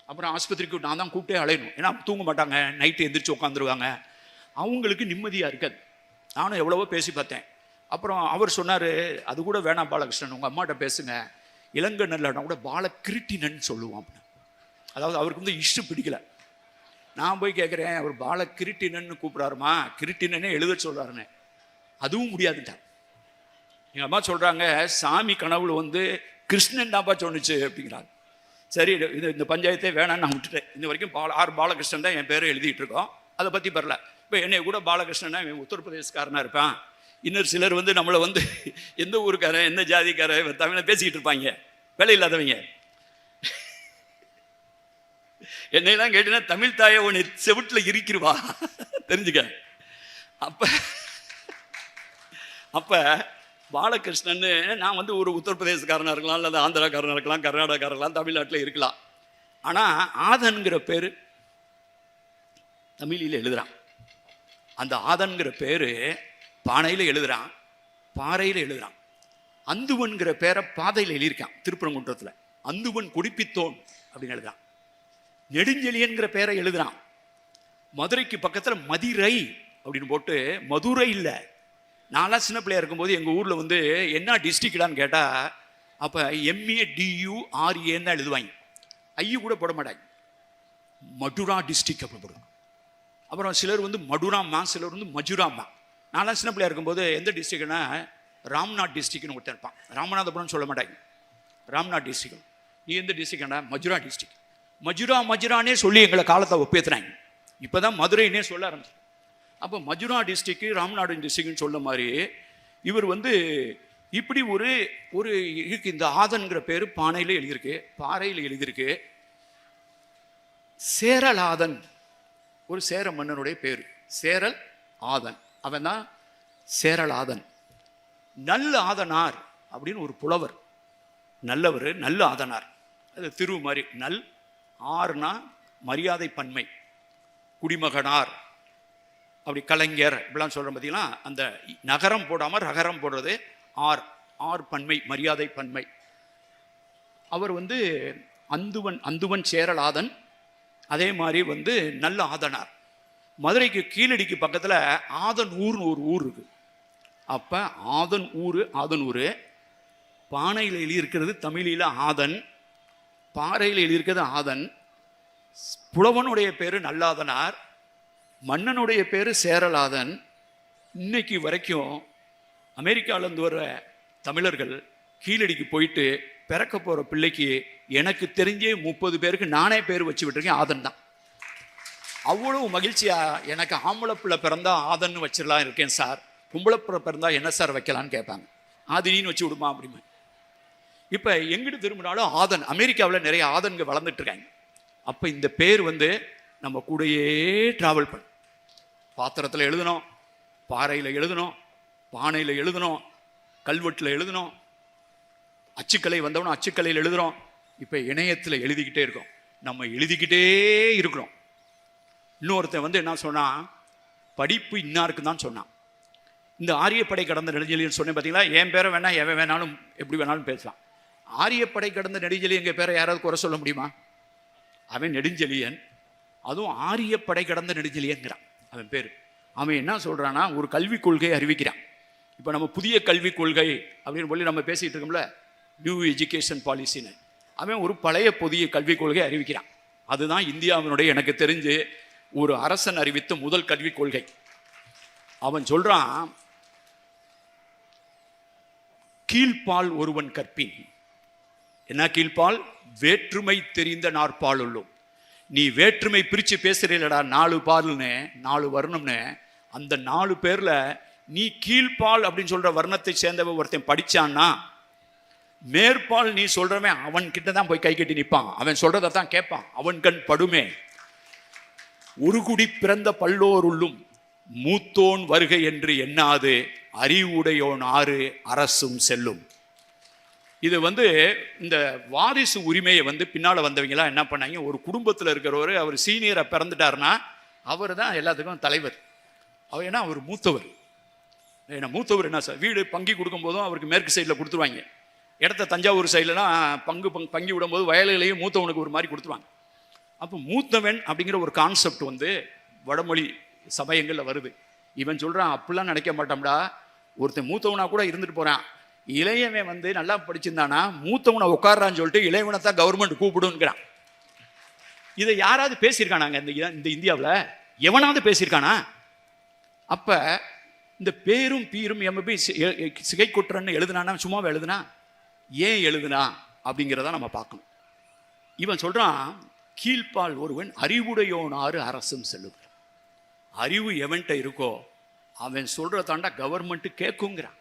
அப்புறம் ஆஸ்பத்திரிக்கு நான் தான் கூப்பிட்டே அலையணும். ஏன்னா தூங்க மாட்டாங்க, நைட்டு எந்திரிச்சு உட்காந்துருவாங்க. அவங்களுக்கு நிம்மதியாக இருக்காது. நானும் எவ்வளவோ பேசி பார்த்தேன். அப்புறம் அவர் சொன்னார், அது கூட வேணாம் பாலகிருஷ்ணன், உங்கள் அம்மாட்ட பேசுங்க, இளங்கண்ணன் கூட பாலகிருட்டினன்னு சொல்லுவான். அதாவது அவருக்கு இஷ்டு பிடிக்கல. நான் போய் கேட்குறேன், அவர் பாலகிருட்டினன்னு கூப்பிட்றாருமா, கிருட்டினே எழுத சொல்கிறாருன்னு. அதுவும் முடியாதுட்டான். எங்கள் அம்மா சொல்கிறாங்க, சாமி கனவுல கிருஷ்ணன் தான்ப்பா சொன்னிச்சு அப்படிங்கிறாங்க. சரி, இந்த பஞ்சாயத்தே வேணான்னு நான் விட்டுட்டேன். இந்த வரைக்கும் பாலகிருஷ்ணன் தான் என் பேரை எழுதிட்டு இருக்கோம். அதை பற்றி பரல. இப்போ என்னை கூட பாலகிருஷ்ணன்னா உத்தரப்பிரதேசக்காரனாக இருப்பான். இன்னொரு சிலர் நம்மளை எந்த ஊருக்காரன், எந்த ஜாதிக்காரன், தமிழை பேசிக்கிட்டு இருப்பாங்க, வேலை இல்லாதவங்க. என்னையெல்லாம் கேட்டீங்கன்னா தமிழ் தாயை உன்னை செவிட்டில் இருக்கிறவா தெரிஞ்சுக்க. அப்போ பாலகிருஷ்ணன்னு நான் ஒரு உத்தரப்பிரதேசக்காரனாக இருக்கலாம், அல்லது ஆந்திராக்காரனாக இருக்கலாம், கர்நாடகாரனாக இருக்கலாம், தமிழ்நாட்டில் இருக்கலாம். ஆனால் ஆதன்கிற பேர் தமிழில் எழுதுறான். அந்த ஆதன்கிற பேரு பானையில் எழுதுறான், பாறையில் எழுதுறான். அந்துவன்கிற பேரை பாதையில் எழுதியிருக்கான் திருப்பரங்குன்றத்தில். அந்துவன் குடிப்பித்தோன் அப்படின்னு எழுதுறான். நெடுஞ்செழியன்கிற பேரை எழுதுறான். மதுரைக்கு பக்கத்தில் மதிரை அப்படின்னு போட்டு மதுரை இல்லை. நான்லாம் சின்ன பிள்ளையா இருக்கும்போது எங்கள் ஊரில் வந்து என்ன டிஸ்ட்ரிக்டான்னு கேட்டால் அப்போ MADURAன்னு தான் எழுதுவாங்க. ஐயு கூட போட மாட்டாங்க. மதுரா டிஸ்ட்ரிக்ட் அப்படி போடுவாங்க. அப்புறம் சிலர் வந்து மடுராம்மா, சிலர் வந்து மஜுராம்மா. நான்லாம் சின்ன பிள்ளையா இருக்கும்போது எந்த டிஸ்ட்ரிக்ட்னா ராம்நாத் டிஸ்ட்ரிக்ட்னு ஒருத்தர் இருப்பான். ராமநாதபுரம் சொல்ல மாட்டாங்க, ராம்நாத் டிஸ்ட்ரிக்ட். நீ எந்த டிஸ்ட்ரிக்ட்னா மஜுரா டிஸ்ட்ரிக்ட். மஜுரானே சொல்லி எங்களை காலத்தை ஒப்பேத்துறாங்க. இப்போ தான் மதுரைன்னே சொல்ல ஆரம்பிச்சு. அப்போ மஜுரா டிஸ்ட்ரிக்ட் ராம்நாடு டிஸ்ட்ரிக்ட்னு சொல்ல மாதிரி இவர் வந்து இப்படி ஒரு ஒரு இருக்கு. இந்த ஆதன்கிற பேர் பானையில் எழுதியிருக்கு, பாறையில் எழுதியிருக்கு. சேரல் ஆதன் ஒரு சேர மன்னனுடைய பேர். சேரல் ஆதன், அவன் தான் சேரல் ஆதன். நல்ல ஆதனார் அப்படின்னு ஒரு புலவர், நல்லவர், நல்ல ஆதனார். அது திரு மாதிரி. நல் ஆர்னா மரியாதை பன்மை, குடிமகனார், அப்படி கலைஞர் இப்படிலாம் சொல்கிறோம் பார்த்தீங்களா. அந்த நகரம் போடாமல் ரகரம் போடுறது ஆர் பன்மை, மரியாதை பன்மை. அவர் வந்து அந்துவன் சேரலாதன். அதே மாதிரி வந்து நல்ல ஆதனார். மதுரைக்கு கீழடிக்கு பக்கத்தில் ஆதன் ஊர்னு ஒரு ஊர் இருக்கு. அப்போ ஆதன் ஊர் பானையில் எழுதியிருக்கிறது தமிழில் ஆதன், பாறையில் எழுதியிருக்கிறது ஆதன். புலவனுடைய பேர் நல்லாதனார், மன்னனுடைய பேர் சேரலாதன். இன்னைக்கு வரைக்கும் அமெரிக்காவிலேருந்து வர்ற தமிழர்கள் கீழடிக்கு போயிட்டு பிறக்க போகிற பிள்ளைக்கு எனக்கு தெரிஞ்சே 30 பேருக்கு நானே பேர் வச்சு விட்டுருக்கேன், ஆதன் தான். அவ்வளவு மகிழ்ச்சியா எனக்கு ஆம்பளை பிள்ளை பிறந்தா ஆதன்னு வச்சிடலாம் இருக்கேன் சார், பொம்பளை பிள்ளை பிறந்தா என்ன சார் வைக்கலான்னு கேட்பாங்க. ஆதினின்னு வச்சு விடுமா அப்படிமா. இப்போ எங்கிட்டு திரும்பினாலும் ஆதன். அமெரிக்காவில் நிறைய ஆதன்கள் வளர்ந்துட்டு இருக்காங்க. அப்போ இந்த பேர் வந்து நம்ம கூடயே டிராவல் பண்ண. பாத்திரத்தில் எழுதணும், பாறையில் எழுதணும், பானையில் எழுதணும், கல்வெட்டில் எழுதணும், அச்சுக்கலை வந்தவனும் அச்சுக்கலையில் எழுதுகிறோம். இப்போ இணையத்தில் எழுதிக்கிட்டே இருக்கோம். நம்ம எழுதிக்கிட்டே இருக்கிறோம். இன்னொருத்தன் வந்து என்ன சொன்னான், படிப்பு இன்னாருக்கு தான் சொன்னான். இந்த ஆரியப்படை கடந்த நெடுஞ்செழியன் சொன்னேன் பார்த்தீங்களா. என் பேரை வேணா எவன் வேணாலும் எப்படி வேணாலும் பேசலாம். ஆரியப்படை கடந்த நெடுஞ்செழியன் எங்கள் பேரை யாராவது குறை சொல்ல முடியுமா? அவன் நெடுஞ்செழியன், அதுவும் ஆரியப்படை கடந்த நெடுஞ்செழியன்கிறான் அவன் பேர். அவன் என்ன சொல்கிறான்னா ஒரு கல்விக் கொள்கையை அறிவிக்கிறான். இப்போ நம்ம புதிய கல்விக் கொள்கை அப்படின்னு சொல்லி நம்ம பேசிகிட்டு இருக்கோம்ல, நியூ எஜுகேஷன் பாலிசின்னு. அவன் ஒரு பழைய புதிய கல்விக் கொள்கையை அறிவிக்கிறான். அதுதான் இந்தியாவினுடைய எனக்கு தெரிஞ்சு ஒரு அரசன் அறிவித்த முதல் கல்விக் கொள்கை. அவன் சொல்கிறான், கீழ்ப்பால் ஒருவன் கற்பின். என்ன கீழ்ப்பால்? வேற்றுமை தெரிந்த நாற்பால் உள்ளோம். நீ வேற்றுமை பிரித்து பேசுறீலடா, 4 பால்னு 4 வர்ணம்னு. அந்த 4 பேரில் நீ கீழ்ப்பால் அப்படின்னு சொல்கிற வர்ணத்தை சேர்ந்தவன் ஒருத்தன் படித்தான்னா, மேற்பால் நீ சொல்கிறவன் அவன் கிட்ட தான் போய் கை கட்டி நிற்பான், அவன் சொல்கிறத தான் கேட்பான், அவன் கண் படுமே. ஒரு குடி பிறந்த பல்லோருள்ளும் மூத்தோன் வருகை என்று எண்ணாது அறிவுடையோன் ஆறு அரசும் செல்லும். இது வந்து இந்த வாரிசு உரிமையை வந்து பின்னால் வந்தவங்களாம் என்ன பண்ணாங்க, ஒரு குடும்பத்தில் இருக்கிறவர் அவர் சீனியரை பிறந்துட்டாருன்னா அவர் தான் எல்லாத்துக்கும் தலைவர். அவர் ஏன்னா அவர் மூத்தவர். ஏன்னா மூத்தவர் என்ன சார், வீடு பங்கி கொடுக்கும் போதும் அவருக்கு மேற்கு சைடில் கொடுத்துருவாங்க. இடத்த தஞ்சாவூர் சைட்லலாம் பங்கி விடும்போது வயலையும் மூத்தவனுக்கு ஒரு மாதிரி கொடுத்துருவாங்க. அப்போ மூத்தவன் அப்படிங்கிற ஒரு கான்செப்ட் வந்து வடமொழி சமயங்களில் வருது. இவன் சொல்கிறான், அப்படிலாம் நினைக்க மாட்டோம்டா, ஒருத்தன் மூத்தவனா கூட இருந்துட்டு போகிறான், இளையவன் வந்து நல்லா படிச்சிருந்தானா மூத்தவனை உட்காரான்னு சொல்லிட்டு இளையவனை தான் கவர்மெண்ட் கூப்பிடுங்கிறான். இதை யாராவது பேசியிருக்கானாங்க இந்த இந்தியாவில்? எவனாவது பேசியிருக்கானா? அப்போ இந்த பேரும் பீரும் எம்மபி சிகை குற்றன்னு எழுதுனானா சும்மாவே எழுதுனா? ஏன் எழுதுனா அப்படிங்கிறத நம்ம பார்க்கணும். இவன் சொல்கிறான், கீழ்ப்பால் ஒருவன் அறிவுடையோனாறு அரசும் செல்லுகிறான். அறிவு எவன்கிட்ட இருக்கோ அவன் சொல்கிற தாண்டா கவர்மெண்ட்டு கேட்குங்கிறான்.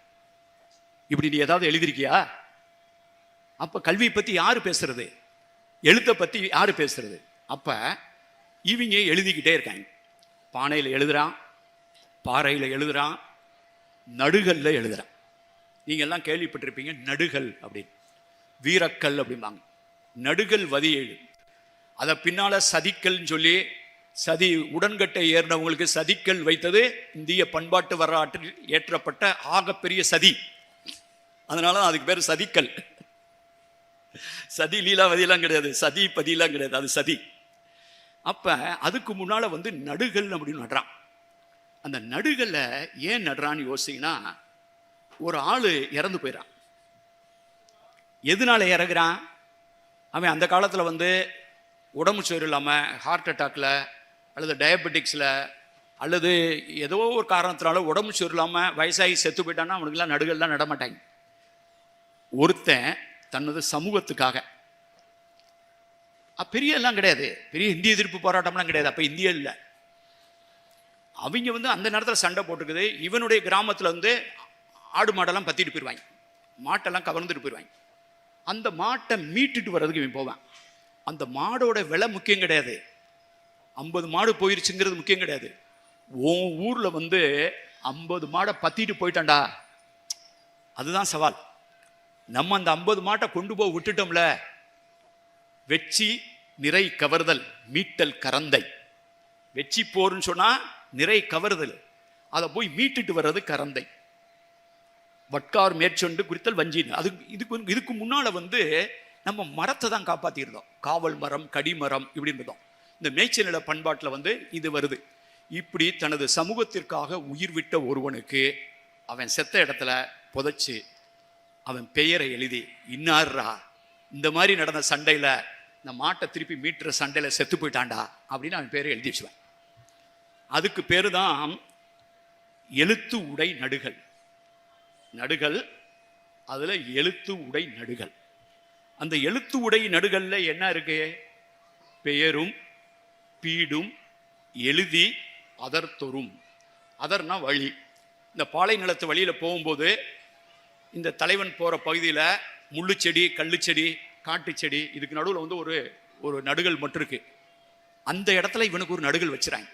இப்படி நீ ஏதாவது எழுதிருக்கியா? அப்போ கல்வியை பற்றி யார் பேசுறது? எழுத்தை பற்றி யார் பேசுறது? அப்போ இவங்க எழுதிக்கிட்டே இருக்காங்க. பானையில் எழுதுகிறான், பாறையில் எழுதுகிறான், நடுகல்ல எழுதுகிறான். நீங்கள் எல்லாம் கேள்விப்பட்டிருப்பீங்க நடுகல் அப்படின்னு, வீரக்கல் அப்படிம்பாங்க. நடுகல் வதி எழு, அதை பின்னால் சதிக்கல்னு சொல்லி சதி உடன்கட்டை ஏறினவங்களுக்கு சதிக்கல் வைத்தது இந்திய பண்பாட்டு வரலாற்றில் ஏற்றப்பட்ட ஆகப்பெரிய சதி. அதனால அதுக்கு பேர் சதிக்கல். சதி லீலாவதியெல்லாம் கிடையாது, சதி பதியெல்லாம் கிடையாது, அது சதி. அப்ப அதுக்கு முன்னால வந்து நடுகள் அப்படின்னு நடுறான். அந்த நடுகல்ல ஏன் நடுறான்னு யோசிங்கன்னா, ஒரு ஆளு இறந்து போயிடறான். எதனால இறங்குறான்? அவன் அந்த காலத்தில் வந்து உடம்பு சோறு இல்லாமல் ஹார்ட் அட்டாக்ல அல்லது டயபெட்டிக்ஸில் அல்லது ஏதோ ஒரு காரணத்தினால உடம்பு சோறு இல்லாமல் வயசாகி செத்து போயிட்டான்னா அவனுக்குலாம் நடுகள்லாம் நடமாட்டாங்க. ஒருத்தன் தனது சமூகத்துக்காக பெரிய எல்லாம் கிடையாது, பெரிய இந்திய எதிர்ப்பு போராட்டம்லாம் கிடையாது. அப்போ இந்தியா இல்லை. அவங்க வந்து அந்த நேரத்தில் சண்டை போட்டுக்குது. இவனுடைய கிராமத்தில் வந்து ஆடு மாடெல்லாம் பற்றிட்டு போயிடுவாங்க, மாட்டெல்லாம் கவர்ந்துட்டு போயிடுவாங்க. அந்த மாட்டை மீட்டுட்டு வர்றதுக்கு இவன் போவான். அந்த மாடோட விலை முக்கியம் கிடையாது, 50 மாடு போயிருச்சுங்கிறது முக்கியம் கிடையாது. உன் ஊரில் வந்து 50 மாடை பற்றிட்டு போயிட்டான்டா, அதுதான் சவால். நம்ம அந்த 50 மாட்டை கொண்டு போய் விட்டுட்டோம்ல, வெச்சி நிறை கவர்தல் மீட்டல் கரந்தை. வெச்சி போர்ன்னு சொன்னா நிறை கவர்தல், அதை போய் மீட்டுட்டு வர்றது கரந்தை. வட்கார் மேற்சொண்டு குறித்தல் வஞ்சின்னு. அது இதுக்கு முன்னால வந்து நம்ம மரத்தை தான் காப்பாற்றிருந்தோம். காவல் மரம், கடிமரம் இப்படி இருந்தோம். இந்த மேய்ச்சல் நில பண்பாட்டில் வந்து இது வருது. இப்படி தனது சமூகத்திற்காக உயிர் விட்ட ஒருவனுக்கு அவன் செத்த இடத்துல புதைச்சு அவன் பெயரை எழுதி, இன்னார்ரா இந்த மாதிரி நடந்த சண்டையில் இந்த மாட்டை திருப்பி மீட்டுற சண்டையில் செத்து போயிட்டான்டா அப்படின்னு அவன் பேரை எழுதி வச்சுவேன். அதுக்கு பேரு தான் எழுத்து உடை நடுகள். நடுகள் அதுல எழுத்து உடை நடுகள். அந்த எழுத்து உடை நடுகல்ல என்ன இருக்கு? பெயரும் பீடும் எழுதி அதர்தொரும். அதர்னா வழி. இந்த பாலை நிலத்து வழியில போகும்போது இந்த தலைவன் போற பகுதியில் முள்ளு செடி, கள்ளு செடி, காட்டு செடி, இதுக்கு நடுவில் வந்து ஒரு நடுகள் மட்டும் இருக்கு. அந்த இடத்துல இவனுக்கு ஒரு நடுகள் வச்சுறாங்க.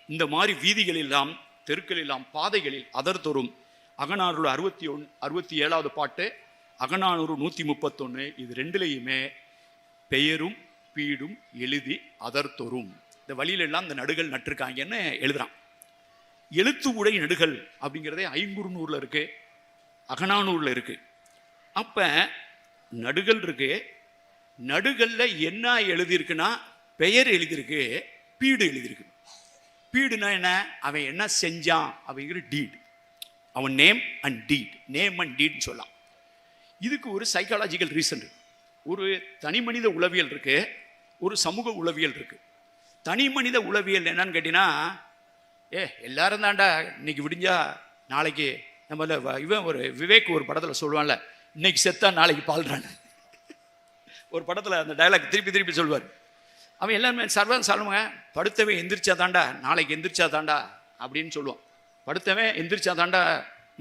இந்த மாதிரி வீதிகள் எல்லாம், தெருக்கள் எல்லாம், பாதைகளில் அதர்தொரும். அகநானூறு 67வது பாட்டு, அகநானூறு 131, இது ரெண்டுலையுமே பெயரும் பீடும் எழுதி அதர்தொரும். இந்த வழியில எல்லாம் இந்த நடுகள் நட்டிருக்காங்கன்னு எழுதுறான். எழுத்து உடை நடுகள் அப்படிங்கிறதே ஐங்குறுநூறுல இருக்கு, அகநானூறுல இருக்கு. அப்ப நடுகள் இருக்கு. நடுகல்ல என்ன எழுதியிருக்குன்னா பெயர் எழுதியிருக்கு, பீடு எழுதியிருக்கு. பீடுனா என்ன? அவன் என்ன செஞ்சான் அப்படிங்கிற டீட். அவன் name and deed, name and டீட்னு சொல்லலாம். இதுக்கு ஒரு சைக்காலஜிக்கல் ரீசன் இருக்கு. ஒரு தனி மனித உளவியல் இருக்கு, ஒரு சமூக உளவியல் இருக்கு. தனி மனித உளவியல் என்னன்னு கேட்டீங்கன்னா, எல்லாரும் தாண்டா இன்னைக்கு விடிஞ்சா நாளைக்கு நம்மள இவன் ஒரு விவேக் ஒரு படத்தில் சொல்லுவான்ல, இன்னைக்கு செத்தா நாளைக்கு பால்றான். ஒரு படத்தில் அந்த டயலாக் திருப்பி திருப்பி சொல்வார். அவன் எல்லாருமே சர்வன் சொல்லுவாங்க, படுத்தவன் எந்திரிச்சா தாண்டா நாளைக்கு எந்திரிச்சா தாண்டா அப்படின்னு சொல்லுவான். படுத்தவன் எந்திரிச்சா தாண்டா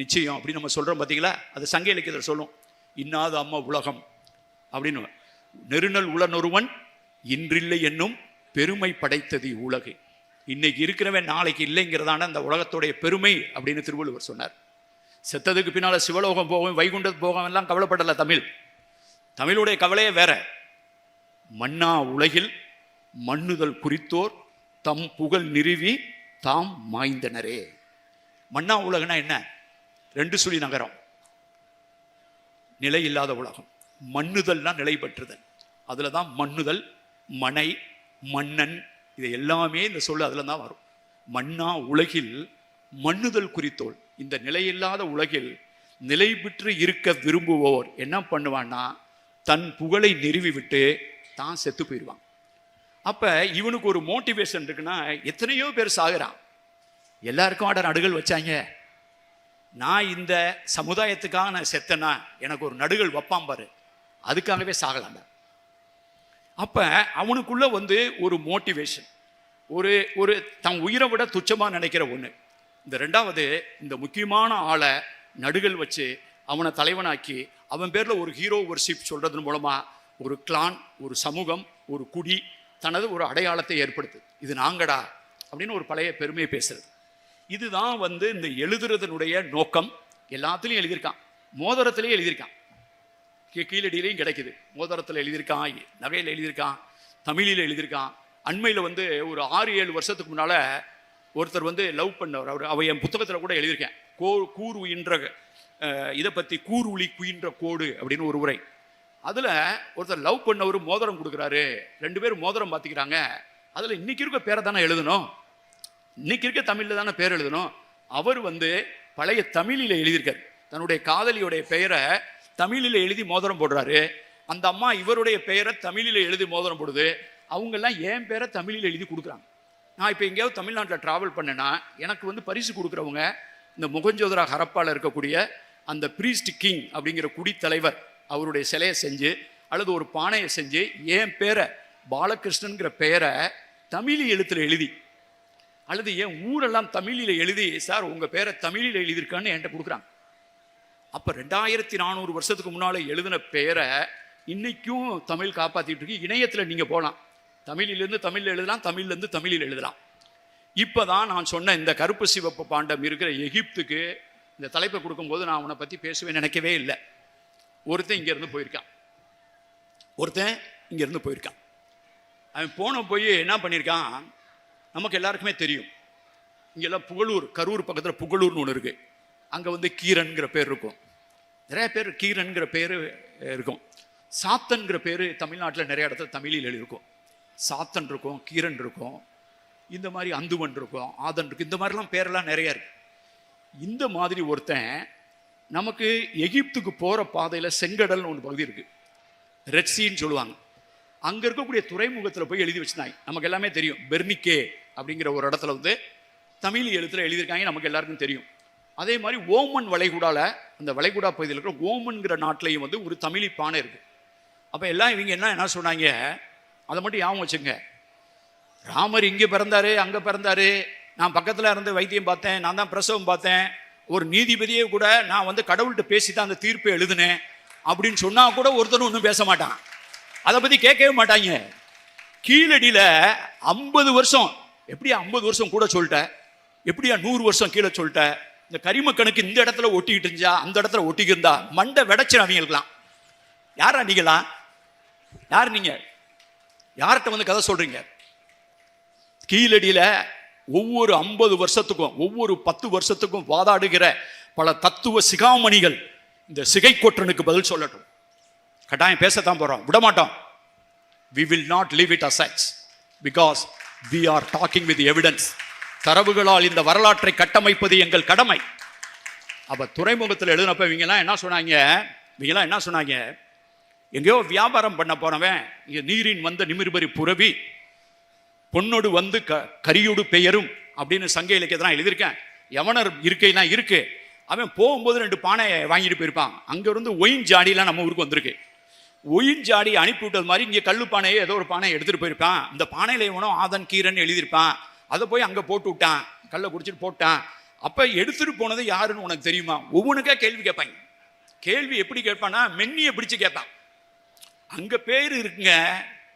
நிச்சயம் அப்படின்னு நம்ம சொல்கிறோம் பார்த்தீங்களா? அது சங்க இலக்கியத்தில் சொல்லும். இன்னாத அம்மா உலகம் அப்படின்னு. நெருநல் உளனொருவன் இன்றில்லை என்னும் பெருமை படைத்தது உலகு. இன்னைக்கு இருக்கிறவன் நாளைக்கு இல்லைங்கிறதான அந்த உலகத்துடைய பெருமை அப்படின்னு திருவள்ளுவர் சொன்னார். செத்ததுக்கு பின்னால சிவலோகம் போகும், வைகுண்டத்துக்கு போகும் எல்லாம் கவலைப்படலை. தமிழுடைய கவலையே வேற. மன்னா உலகில் மண்ணுதல் குறித்தோர் தம் புகழ் நிறுவி தாம் மாய்ந்தனரே. மன்னா உலகனா என்ன? 2 சுழி நகரம், நிலை இல்லாத உலகம். மண்ணுதல்னா நிலை பெற்றுதல். அதுல தான் மண்ணுதல், மனை, மன்னன், இது எல்லாமே இந்த சொல்லு அதுல தான் வரும். மன்னா உலகில் மண்ணுதல் குறித்தோள். இந்த நிலையில்லாத உலகில் நிலை பெற்று இருக்க விரும்புவோர் என்ன பண்ணுவான்னா தன் புகழை நிறுவி விட்டு தான் செத்து போயிடுவான். அப்ப இவனுக்கு ஒரு மோட்டிவேஷன் இருக்குன்னா, எத்தனையோ பேர் சாகுறான். எல்லாருக்கும் ஆட நடுகள் வச்சாங்க. நான் இந்த சமுதாயத்துக்காக நான் செத்தனா எனக்கு ஒரு நடுகள் வைப்பான் பாரு, அதுக்காகவே சாகலாண்டா. அப்ப அவனுக்குள்ள வந்து ஒரு மோட்டிவேஷன், ஒரு தன் உயிரை விட துச்சமா நினைக்கிற ஒண்ணு. இந்த 2வது, இந்த முக்கியமான ஆளை நடுகள் வச்சு அவனை தலைவனாக்கி அவன் பேர்ல ஒரு ஹீரோ வர்ஷிப் சொல்றதன் மூலமா ஒரு கிளான், ஒரு சமூகம், ஒரு குடி தனது ஒரு அடையாளத்தை ஏற்படுத்து. இது நாங்கடா அப்படின்னு ஒரு பழைய பெருமையை பேசுறது. இதுதான் வந்து இந்த எழுதுறதனுடைய நோக்கம். எல்லாத்துலையும் எழுதியிருக்கான், மோதிரத்திலையும் எழுதியிருக்கான், கீழடியிலையும் கிடைக்குது. மோதிரத்தில் எழுதியிருக்கான், நகையில் எழுதியிருக்கான், தமிழில் எழுதியிருக்கான், அண்மையில் வந்து ஒரு 6-7 வருஷத்துக்கு முன்னால் ஒருத்தர் வந்து லவ் பண்ணவர். அவர் என் புத்தகத்தில் கூட எழுதியிருக்கேன். கூர் உயின்ற இதை பற்றி கூர் உளி குயின்ற கோடு அப்படின்னு ஒரு உரை. அதில் ஒருத்தர் லவ் பண்ணவர் மோதிரம் கொடுக்குறாரு, 2 பேரும் மோதிரம் பார்த்துக்கிறாங்க. அதில் இன்னைக்கு இருக்க பேரை தானே எழுதணும், இன்னைக்கு இருக்க தமிழில் தானே பேர் எழுதணும். அவர் வந்து பழைய தமிழில் எழுதியிருக்கார். தன்னுடைய காதலியுடைய பெயரை தமிழில் எழுதி மோதிரம் போடுறாரு. அந்த அம்மா இவருடைய பெயரை தமிழில் எழுதி மோதிரம் போடுது. அவங்கெல்லாம் என் பேரை தமிழில் எழுதி கொடுக்குறாங்க. நான் இப்போ எங்கேயாவது தமிழ்நாட்டில் ட்ராவல் பண்ணேன்னா எனக்கு வந்து பரிசு கொடுக்குறவங்க இந்த முகஞ்சோதரா ஹரப்பாவில் இருக்கக்கூடிய அந்த பிரீஸ்ட் கிங் அப்படிங்கிற குடித்தலைவர் அவருடைய சிலையை செஞ்சு அல்லது ஒரு பானையை செஞ்சு என் பேரை பாலகிருஷ்ணன்கிற பெயரை தமிழ் எழுத்தில் எழுதி அல்லது என் ஊரெல்லாம் தமிழில் எழுதி, சார் உங்கள் பேரை தமிழில் எழுதியிருக்கான்னு என்கிட்ட கொடுக்குறாங்க. அப்போ 2400 வருஷத்துக்கு முன்னால் எழுதின பெயரை இன்னைக்கும் தமிழ் காப்பாற்றிட்டு இருக்கு. இணையத்தில் நீங்கள் போகலாம், தமிழிலிருந்து தமிழில் எழுதலாம், தமிழ்லேருந்து தமிழில் எழுதலாம். இப்போ தான் நான் சொன்ன இந்த கருப்பு சிவப்பு பாண்டம் இருக்கிற எகிப்துக்கு இந்த தலைப்பை கொடுக்கும்போது நான் அவனை பற்றி பேசுவேன் நினைக்கவே இல்லை. ஒருத்தன் இங்கேருந்து போயிருக்கான். அவன் போய் என்ன பண்ணியிருக்கான், நமக்கு எல்லாருக்குமே தெரியும். இங்கெல்லாம் புகழூர், கரூர் பக்கத்தில் புகழூர்னு ஒன்று இருக்குது. அங்கே வந்து கீரன்கிற பேர் இருக்கும், நிறைய பேர் கீரன்கிற பேர் இருக்கும். சாத்தன்கிற பேர் தமிழ்நாட்டில் நிறைய இடத்துல தமிழில் எழுதியிருக்கும். சாத்தன் இருக்கும், கீரன் இருக்கும், இந்த மாதிரி அந்துவன் இருக்கும், ஆதன் இருக்கும், இந்த மாதிரிலாம் பேரெல்லாம் நிறையா இருக்கு. இந்த மாதிரி ஒருத்தன் நமக்கு எகிப்துக்கு போகிற பாதையில் செங்கடல்னு ஒன்று பகுதி இருக்குது, ரெட்சின்னு சொல்லுவாங்க. அங்கே இருக்கக்கூடிய துறைமுகத்தில் போய் எழுதி வச்சுருந்தாங்க. நமக்கு எல்லாமே தெரியும், பெர்னிக்கே அப்படிங்கிற ஒரு இடத்துல வந்து தமிழ் எழுத்தில் எழுதியிருக்காங்க, நமக்கு எல்லாருக்கும் தெரியும். அதே மாதிரி ஓமன் வளைகுடாவில், அந்த வளைகுடா பகுதியில் இருக்கிற ஓமன்கிற நாட்டிலையும் வந்து ஒரு தமிழி பானை இருக்குது. அப்போ எல்லாம் இவங்க என்ன சொன்னாங்க, அதை மட்டும் ஞாபகம் வச்சுங்க. ராமர் இங்கே பிறந்தாரு, அங்கே பிறந்தாரு, நான் பக்கத்தில் இருந்து வைத்தியம் பார்த்தேன், நான் தான் பிரசவம் பார்த்தேன், ஒரு நீதிபதியே கூட நான் வந்து கடவுள்கிட்ட பேசி தான் அந்த தீர்ப்பை எழுதுனேன் அப்படின்னு சொன்னால் கூட ஒருத்தனும் ஒன்றும் பேச மாட்டான், அதை பற்றி கேட்கவே மாட்டாங்க. கீழடியில் 50 வருஷம், எப்படியா 50 வருஷம் கூட சொல்லிட்ட, எப்படியா 100 வருஷம் கீழே சொல்லிட்ட, இந்த கரிம கணக்கு இந்த இடத்துல ஒட்டிக்கிட்டு இருந்துச்சா அந்த இடத்துல ஒட்டிக்கிருந்தா மண்டை வெடைச்சு அவங்களுக்கலாம். யாரா நீங்களாம், யார் நீங்க, யார்கிட்ட வந்து கதை சொல்றீங்க? கீழடியில ஒவ்வொரு 50 வருஷத்துக்கும் ஒவ்வொரு 10 வருஷத்துக்கும் வாதாடுகிற பல தத்துவ சிகாமணிகள் இந்த சிகைக்கொற்றனுக்கு பதில் சொல்லட்டும். கட்டாயம் பேசத்தான் போறோம், விட மாட்டோம். We will not leave it as such because we are talking with evidence. தரவுகளால் இந்த வரலாற்றை கட்டமைப்பது எங்கள் கடமை. அப்ப துறைமுகத்தில் எழுதினப்ப இவங்கெல்லாம் என்ன சொன்னாங்க, எங்கேயோ வியாபாரம் பண்ண போனவன் இங்க நீரின் வந்த நிமிர்பரி புரவி பொன்னோடு வந்து கரியோடு பெயரும் அப்படின்னு சங்க இலக்கியத்தான் எழுதியிருக்கேன். யவனர் இருக்கைலாம் இருக்கு. அவன் போகும்போது 2 பானை வாங்கிட்டு போயிருப்பான். அங்க இருந்து ஒயின் ஜாடிலாம் நம்ம ஊருக்கு வந்திருக்கு. ஒயின் ஜாடி அனுப்பி விட்டது மாதிரி இங்கே கல்லு பானையை ஏதோ ஒரு பானையை எடுத்துட்டு போயிருப்பான். இந்த பானையில எவனோ ஆதன் கீரன் எழுதியிருப்பான். அதை போய் அங்கே போட்டு விட்டான், கல்லை குடிச்சிட்டு போட்டான். அப்போ எடுத்துட்டு போனது யாருன்னு உனக்கு தெரியுமா? ஒவ்வொன்றுக்கா கேள்வி கேட்பாங்க. கேள்வி எப்படி கேட்பான்னா, மென்னியை பிடிச்சு கேட்பான். அங்கே பேர் இருக்குங்க,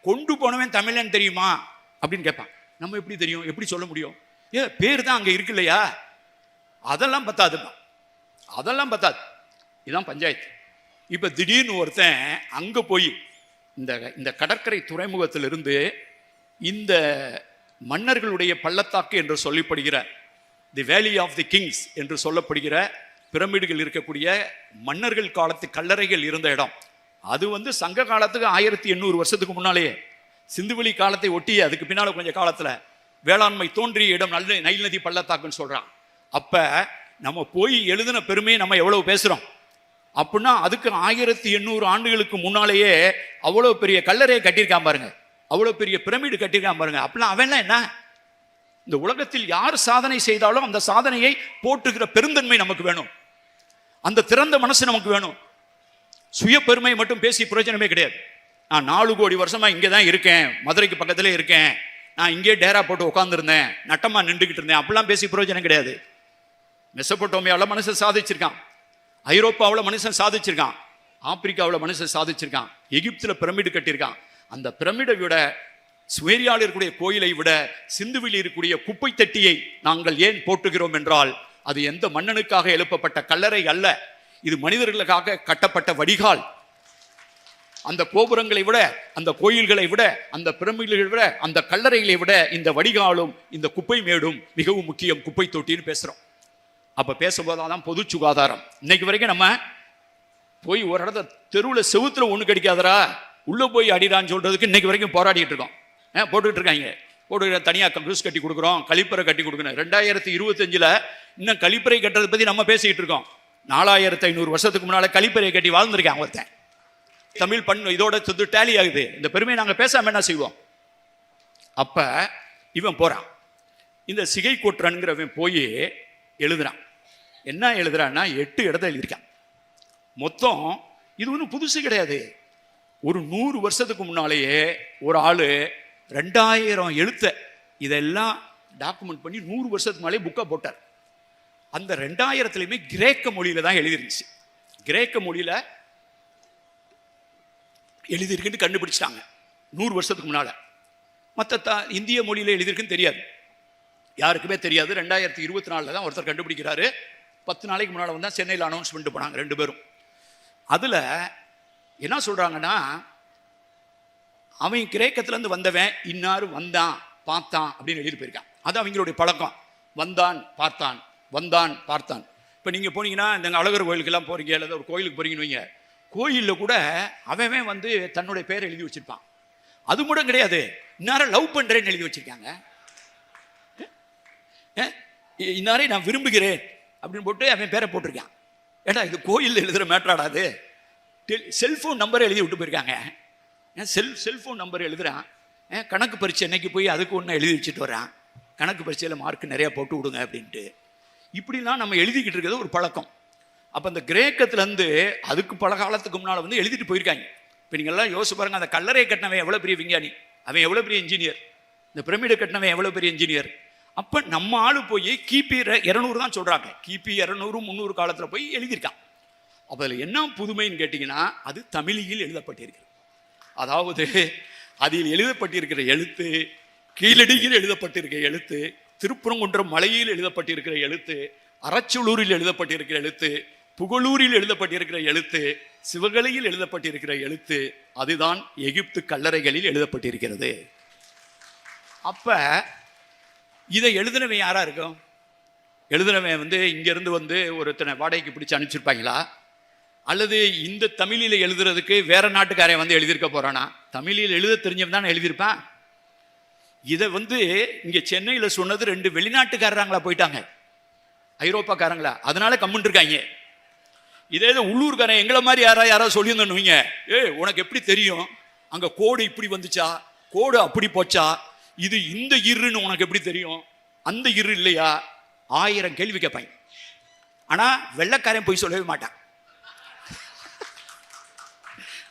கொண்டு போனவன் தமிழன் தெரியுமா அப்படின்னு கேட்பான். நம்ம எப்படி தெரியும், எப்படி சொல்ல முடியும்? பேர் தான் அங்கே இருக்கு இல்லையா, அதெல்லாம் பத்தாதுப்பா, அதெல்லாம் பத்தாது. இதுதான் பஞ்சாயத்து. இப்போ திடீர்னு ஒருத்தன் அங்கே போய் இந்த கடற்கரை துறைமுகத்திலிருந்து இந்த மன்னர்களுடைய பள்ளத்தாக்கு என்று சொல்லப்படுகிற தி வேலி ஆஃப் தி கிங்ஸ் என்று சொல்லப்படுகிற பிரமிடுகள் இருக்கக்கூடிய மன்னர்கள் காலத்து கல்லறைகள் இருந்த இடம். அது வந்து சங்க காலத்துக்கு 1800 வருஷத்துக்கு முன்னாலேயே, சிந்துவெளி காலத்தை ஒட்டிய அதுக்கு பின்னால் கொஞ்சம் காலத்தில் வேளாண்மை தோன்றிய இடம் நைல் நதி பள்ளத்தாக்குன்னு சொல்கிறான். அப்போ நம்ம போய் எழுதின பெருமையை நம்ம எவ்வளவு பேசுகிறோம் அப்படின்னா, அதுக்கு 1800 ஆண்டுகளுக்கு முன்னாலேயே அவ்வளோ பெரிய கல்லறையை கட்டியிருக்கான் பாருங்க, அவ்வளோ பெரிய பிரமிடு கட்டியிருக்கான் பாருங்க. அப்படின்னா அவன்லாம் என்ன, இந்த உலகத்தில் யார் சாதனை செய்தாலும் அந்த சாதனையை போட்டுக்கிற பெருந்தன்மை நமக்கு வேணும், அந்த திறந்த மனசு நமக்கு வேணும். சுய பெருமை மட்டும் பேசி பிரயோஜனமே கிடையாது. நான் 4 கோடி வருஷமா இங்கே தான் இருக்கேன், மதுரைக்கு பக்கத்திலே இருக்கேன், நான் இங்கே டேரா போட்டு உட்காந்துருந்தேன், நட்டமாக நின்றுக்கிட்டு இருந்தேன், அப்படிலாம் பேசி பிரயோஜனம் கிடையாது. மெசபடோமியாவில் மனுஷன் சாதிச்சிருக்கான், ஐரோப்பாவில் மனுஷன் சாதிச்சிருக்கான், ஆப்பிரிக்காவில் மனுஷன் சாதிச்சிருக்கான், எகிப்தில் பிரமிடு கட்டியிருக்கான். அந்த பிரமிடை விட, சுமேரியாவில் இருக்கக்கூடிய கோயிலை விட, சிந்துவில் இருக்கக்கூடிய குப்பை தட்டியை நாங்கள் ஏன் போட்டுகிறோம் என்றால், அது எந்த மன்னனுக்காக எழுப்பப்பட்ட கல்லறை அல்ல, இது மனிதர்களுக்காக கட்டப்பட்ட வடிகால். அந்த கோபுரங்களை விட, அந்த கோயில்களை விட, அந்த பிரமிடுகளை விட, அந்த கல்லறைகளை விட இந்த வடிகாலும் இந்த குப்பை மேடும் மிகவும் முக்கியம். குப்பை தொட்டின்னு பேசுறோம். அப்ப பேசும்போதான் பொது சுகாதாரம். இன்னைக்கு வரைக்கும் நம்ம போய் ஒரு இடத்த தெருவில் செவுத்துல ஒண்ணு கிடைக்காதரா உள்ள போய் அடிடான்னு சொல்றதுக்கு இன்னைக்கு வரைக்கும் போராடிட்டு இருக்கோம். போட்டுக்கிட்டு இருக்காங்க. போட்டு தனியாக கிறிஸ் கட்டி கொடுக்குறோம், கழிப்பறை கட்டி கொடுக்கணும். 2025 இன்னும் கழிப்பறை கட்டுறதை பத்தி நம்ம பேசிக்கிட்டு இருக்கோம். 4500 வருஷத்துக்கு முன்னால கழிப்பறையை கட்டி வாழ்ந்திருக்காங்க ஒருத்தன். தமிழ் பண்ணு இதோட சொத்து டேலி ஆகுது. இந்த பெருமையை நாங்க பேசாம என்ன செய்வோம்? அப்ப இவன் போறான், இந்த சிகை கொட்டுறன்கிறவன் போய் எழுதுறான். என்ன எழுதுறான்னா 8 இடத்துல எழுதியிருக்கான். மொத்தம் இது ஒன்றும் புதுசு கிடையாது. ஒரு 100 வருஷத்துக்கு முன்னாலேயே ஒரு ஆளு 2000 எழுத்த இதெல்லாம் டாக்குமெண்ட் பண்ணி 100 வருஷத்துக்கு முன்னாலே புக்கை போட்டார். அந்த 2000 கிரேக்க மொழியில தான் எழுதிருந்துச்சு. கிரேக்க மொழியில எழுதியிருக்குன்னு கண்டுபிடிச்சிட்டாங்க 100 வருஷத்துக்கு முன்னால. மற்ற இந்திய மொழியில எழுதியிருக்குன்னு தெரியாது, யாருக்குமே தெரியாது. 2024 தான் ஒருத்தர் கண்டுபிடிக்கிறாரு. 10 நாளைக்கு முன்னால வந்தா சென்னையில் அனௌன்ஸ்மெண்ட் போனாங்க 2 பேரும். அதுல என்ன சொல்றாங்கன்னா, அவன் கிரேக்கத்துல இருந்து வந்தவன் இன்னாரு வந்தான் பார்த்தான் அப்படின்னு எழுதி போயிருக்கான். அது அவங்களுடைய பழக்கம். வந்தான் பார்த்தான், வந்தான் பார்த்தான். இப்போ நீங்கள் போனீங்கன்னா இந்த அழகர் கோயிலுக்கெல்லாம் போறீங்க, அல்லது ஒரு கோயிலுக்கு போறீங்கன்னு வைங்க, கோயிலில் கூட அவன் வந்து தன்னுடைய பேரை எழுதி வச்சிருப்பான். அது கூட கிடையாது, இன்னார லவ் பண்றேன்னு எழுதி வச்சிருக்காங்க. இன்னாரே நான் விரும்புகிறேன் அப்படின்னு போட்டு அவன் பேரை போட்டிருக்கான். ஏடா இது கோயில் எழுதுற மேட்டராடாது. செல்போன் நம்பரை எழுதி விட்டு போயிருக்காங்க. செல்போன் நம்பர் எழுதுறான். கணக்கு பரீட்சை என்னைக்கு போய் அதுக்கு ஒன்று எழுதி வச்சுட்டு வரான். கணக்கு பரீட்சையில் மார்க் நிறையா போட்டு விடுங்க அப்படின்ட்டு. இப்படிலாம் நம்ம எழுதிக்கிட்டு இருக்கிறது ஒரு பழக்கம். அப்போ அந்த கிரேக்கத்துலேருந்து அதுக்கு பல காலத்துக்கு முன்னால் வந்து எழுதிட்டு போயிருக்காங்க. இப்போ நீங்கள்லாம் யோசிச்சு பாருங்க, அந்த கல்லறை கட்டினவன் எவ்வளோ பெரிய விஞ்ஞானி, அவன் எவ்வளோ பெரிய இன்ஜினியர், இந்த பிரமிடை கட்டினவன் எவ்வளோ பெரிய இன்ஜினியர். அப்போ நம்ம ஆளு போய் கிபி 200 தான் சொல்கிறாங்க, கிபி 200 300 காலத்தில் போய் எழுதியிருக்கான். அப்போ அதில் என்ன புதுமைன்னு கேட்டிங்கன்னா, அது தமிழில் எழுதப்பட்டிருக்கு. அதாவது அதில் எழுதப்பட்டிருக்கிற எழுத்து, கீழடியில் எழுதப்பட்டிருக்கிற எழுத்து, திருப்பரங்குன்றம் மலையில் எழுதப்பட்டிருக்கிற எழுத்து, அரச்சலூரில் எழுதப்பட்டிருக்கிற எழுத்து, புகழூரில் எழுதப்பட்டிருக்கிற எழுத்து, சிவகலையில் எழுதப்பட்டிருக்கிற எழுத்து, அதுதான் எகிப்து கல்லறைகளில் எழுதப்பட்டிருக்கிறது. அப்ப இதை எழுதினவன் யாரா இருக்கும்? எழுதினவன் வந்து இங்கிருந்து வந்து ஒருத்தனை வாடகைக்கு பிடிச்சு அனுப்பிச்சிருப்பாங்களா, அல்லது இந்த தமிழில் எழுதுறதுக்கு வேற நாட்டுக்காரன் வந்து எழுதியிருக்க போறானா? தமிழில் எழுத தெரிஞ்சவன் தான் எழுதியிருப்பான். இதை வந்து இங்க சென்னையில் சொன்னது 2 வெளிநாட்டுக்காரங்களா போயிட்டாங்க, ஐரோப்பாக்காரங்களா, அதனால கம்முன்னு இருக்காங்க. இதே உள்ளூர்காரன் எங்களை மாதிரி யாராவது சொல்லியிருந்தோன்னு, உனக்கு எப்படி தெரியும் அங்க கோடு இப்படி வந்துச்சா, கோடு அப்படி போச்சா, இது இந்த இருன்னு உனக்கு எப்படி தெரியும், அந்த இரு இல்லையா, 1000 கேள்வி கேட்பாங்க. ஆனா வெள்ளைக்காரன் போய் சொல்லவே மாட்டான்.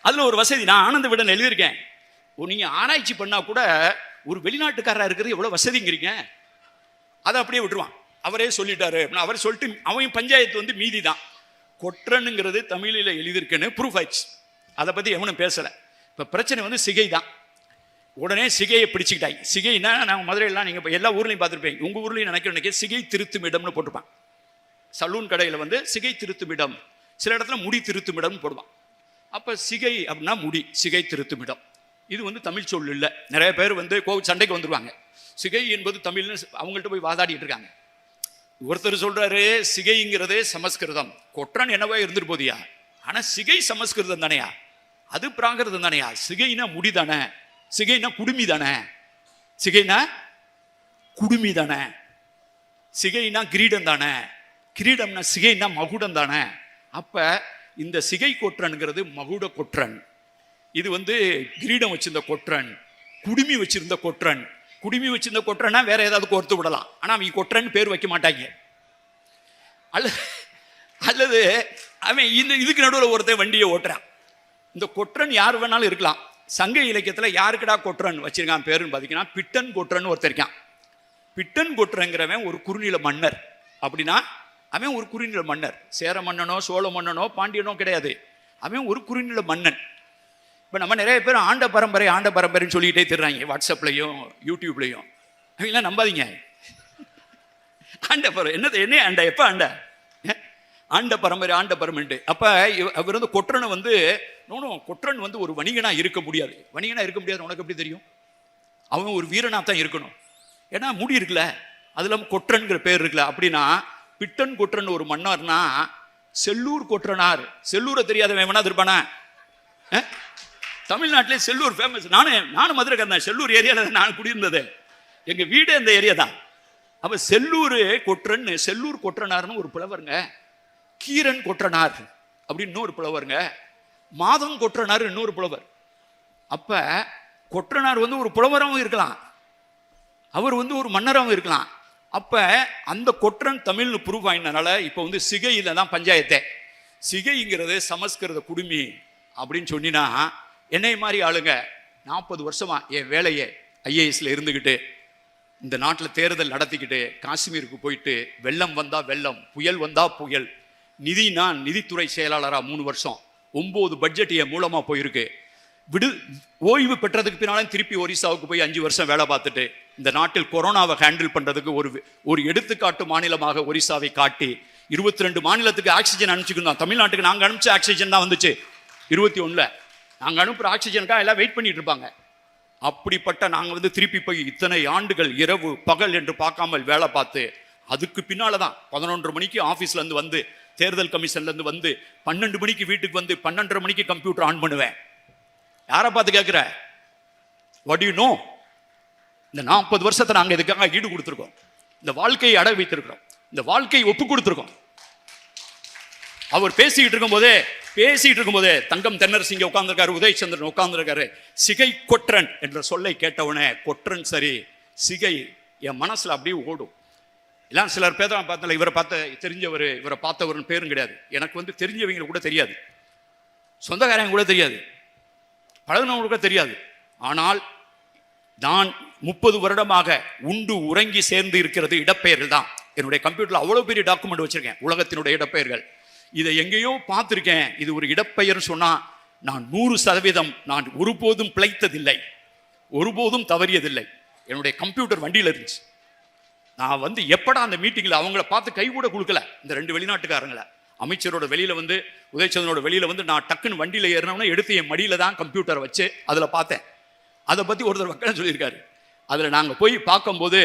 அதுல ஒரு வசதி, நான் ஆனந்த விடன் எழுதியிருக்கேன், நீங்க ஆராய்ச்சி பண்ணா கூட ஒரு வெளிநாட்டுக்காரா இருக்கிறது எவ்வளவு வசதிங்கிறீங்க. அதை அப்படியே விட்டுருவான், அவரே சொல்லிட்டாரு. அவர் சொல்லிட்டு அவன் பஞ்சாயத்து வந்து மீதி தான். கொற்றனுங்கிறது தமிழில் எழுதியிருக்குன்னு ப்ரூஃப் ஆயிடுச்சு, அதை பத்தி எவனும் பேசல. இப்ப பிரச்சனை வந்து சிகை தான். உடனே சிகையை பிடிச்சிக்கிட்டாங்க. சிகைன்னா நாங்கள் மதுரையெல்லாம் நீங்கள் எல்லா ஊர்லையும் பார்த்துருப்பீங்க, உங்கள் ஊர்லையும் நினைக்கிறேன் சிகை திருத்தும் இடம்னு போட்டுப்பான். சலூன் கடையில் வந்து சிகை திருத்தும் இடம், சில இடத்துல முடி திருத்தும் இடம்னு போடுவான். அப்போ சிகை அப்படின்னா முடி, சிகை திருத்தும் இடம். இது வந்து தமிழ் சொல் இல்லை. நிறைய பேர் வந்து சண்டைக்கு வந்துடுவாங்க, சிகை என்பது தமிழ்னு அவங்கள்ட்ட போய் வாதாடிட்டு இருக்காங்க. ஒருத்தர் சொல்றாரு சிகைங்கிறது சமஸ்கிருதம், கொற்றன் என்னவோ இருந்துட்டு போதியா, ஆனா சிகை சமஸ்கிருதம் தானையா, அது பிராகிருதம் தானையா. சிகைனா முடி தானே, சிகைனா குடுமி தானே, சிகைனா குடுமி தானே, சிகைனா கிரீடம் தானே, கிரீடம்னா சிகைனா மகுடம் தானே. அப்ப இந்த சிகை கொற்றன்கிறது மகுட கொற்றன். இது வந்து கிரீடம் வச்சிருந்த கொற்றன், குடுமி வச்சிருந்த கொற்றன். குடுமி வச்சிருந்த கொற்றனா வேற ஏதாவது கோர்த்து விடலாம், ஆனா அவங்க கொற்றன் பேர் வைக்க மாட்டாங்க. அல்லது அவன் இந்த இதுக்கு நடுவில் ஒருத்தன் வண்டியை ஓட்டுறான். இந்த கொற்றன் யார் வேணாலும் இருக்கலாம். சங்க இலக்கியத்தில் யாருக்குடா கொற்றன் வச்சிருக்கான் பேருன்னு பார்த்தீங்கன்னா, பிட்டன் கொற்றன் ஒருத்தர் இருக்கான். பிட்டன் கொற்றங்கிறவன் ஒரு குறுநில மன்னர். அப்படின்னா அவன் ஒரு குறுநில மன்னர், சேர மன்னனோ சோழ மன்னனோ பாண்டியனோ கிடையாது, அவன் ஒரு குறுநில மன்னன். இப்போ நம்ம நிறைய பேர் ஆண்ட பரம்பரைன்னு சொல்லிக்கிட்டே திடுறாங்க வாட்ஸ்அப்லையும் யூடியூப்லையும். அவங்களாம் நம்பாதீங்க. ஆண்ட பரம்பரை என்னது, என்ன ஆண்டா, எப்போ ஆண்டா? ஆண்ட பரம்பரை. அப்ப அவர் வந்து கொற்றனை வந்து கொற்றன் வந்து ஒரு வணிகனா இருக்க முடியாது. உனக்கு எப்படி தெரியும்? அவன் ஒரு வீரனா தான் இருக்கணும். ஏன்னா முடி இருக்குல்ல, அதுல கொற்றன்கிற பேர் இருக்குல்ல. அப்படின்னா பிட்டன் கொற்றன் ஒரு மன்னர்னா செல்லூர் கொற்றனார். செல்லூரை தெரியாதவன் வேணா இருப்பானா? தமிழ்நாட்டிலே செல்லூர் ஃபேமஸ். நானும் மதுரைக்காரன். செல்லூர் ஏரியால நான் குடியிருந்தது. எங்க வீடு அந்த ஏரியா தான். அப்ப செல்லூர் கொற்றனார்னு ஒரு புலவருங்க. கீரன் கொற்றனார் அப்படின்னு இன்னொரு புலவருங்க. மாதம் கொற்றனார் இன்னொரு புலவர். அப்ப கொற்றனார் வந்து ஒரு புலவராகவும் இருக்கலாம், அவர் வந்து ஒரு மன்னராகவும் இருக்கலாம். அப்ப அந்த கொற்றன் தமிழ்னு ப்ரூவ் ஆயினால இப்ப வந்து சிகையில தான் பஞ்சாயத்தே. சிகைங்கிறது சமஸ்கிருத குடுமி அப்படின்னு சொன்னா, என்னை மாதிரி ஆளுங்க 40 வருஷமா என் வேலையை ஐஏஎஸ்ல இருந்துகிட்டு இந்த நாட்டில் தேர்தல் நடத்திக்கிட்டு காஷ்மீருக்கு போயிட்டு வெள்ளம் வந்தா வெள்ளம், புயல் வந்தா புயல், நிதித்துறை செயலாளராக 3 வருஷம், 9 பட்ஜெட் என் மூலமா போயிருக்கு. ஓய்வு பெற்றதுக்கு பின்னாலும் திருப்பி ஒரிசாவுக்கு போய் 5 வருஷம் வேலை பார்த்துட்டு இந்த நாட்டில் கொரோனாவை ஹேண்டில் பண்றதுக்கு ஒரு எடுத்துக்காட்டு மாநிலமாக ஒரிசாவை காட்டி 22 மாநிலத்துக்கு ஆக்சிஜன் அனுப்பிச்சுக்கணும். தமிழ்நாட்டுக்கு நாங்க அனுப்பிச்ச ஆக்சிஜன் தான் வந்துச்சு 21ல. நாங்க அனுப்புற ஆக்சிஜனுக்காக எல்லாம் வெயிட் பண்ணிட்டு இருப்பாங்க. அப்படிப்பட்ட நாங்க வந்து திருப்பி போய் இத்தனை ஆண்டுகள் இரவு பகல் என்று பார்க்காமல் வேலை பார்த்து அதுக்கு பின்னால்தான் 11 மணிக்கு ஆஃபீஸ்ல இருந்து வந்து தேர்தல் கமிஷன்ல இருந்து வந்து 12 மணிக்கு வீட்டுக்கு வந்து 12:30 மணிக்கு கம்ப்யூட்டர் ஆன் பண்ணுவேன். யாரை பார்த்து கேட்கிற? What you know? இந்த 40 வருஷத்தை நாங்க இதுக்காக ஈடு கொடுத்துருக்கோம். இந்த வாழ்க்கையை அடை வைத்திருக்கிறோம். இந்த வாழ்க்கையை ஒப்பு கொடுத்துருக்கோம். அவர் பேசிக்கிட்டு இருக்கும் போதே தங்கம் தென்னரசிங்க உட்கார்ந்துருக்காரு, உதயச்சந்திரன் உட்கார்ந்துருக்காரு. சிகை கொற்றன் என்ற சொல்லை கேட்டவுடனே கொற்றன் சரி சிகை என் மனசுல அப்படியே ஓடும். எல்லாம் சிலர் பேர் பார்த்தல, இவரை தெரிஞ்சவர், இவரை பார்த்தவர்னு பேரும் கிடையாது. எனக்கு வந்து தெரிஞ்சவங்க கூட தெரியாது, சொந்தக்காரங்க கூட தெரியாது, பழகினவங்க கூட தெரியாது. ஆனால் நான் 30 வருடமாக உண்டு உறங்கி சேர்ந்து இருக்கிறது இடப்பெயர்கள் தான். என்னுடைய கம்ப்யூட்டர்ல அவ்வளவு பெரிய டாக்குமெண்ட் வச்சிருக்கேன், உலகத்தினுடைய இடப்பெயர்கள். இதை எங்கேயோ பார்த்திருக்கேன். இது ஒரு இடப்பெயர் சொன்னா நான் 100% நான் ஒருபோதும் பிழைத்ததில்லை, ஒருபோதும் தவறியதில்லை. என்னுடைய கம்ப்யூட்டர் வண்டியில இருந்துச்சு. நான் வந்து எப்படா அந்த மீட்டிங்ல அவங்கள பார்த்து கை கூட கொடுக்கல. இந்த 2 வெளிநாட்டுக்காரங்களை, அமைச்சரோட வெளியில வந்து உதயச்சந்திரனோட வெளியில வந்து நான் டக்குன்னு வண்டியில ஏறினவன எடுத்து என் மடியில தான் கம்ப்யூட்டரை வச்சு அதுல பார்த்தேன். அதை பத்தி ஒருத்தர் வக்கீல் சொல்லியிருக்காரு. அதுல நாங்க போய் பார்க்கும்போது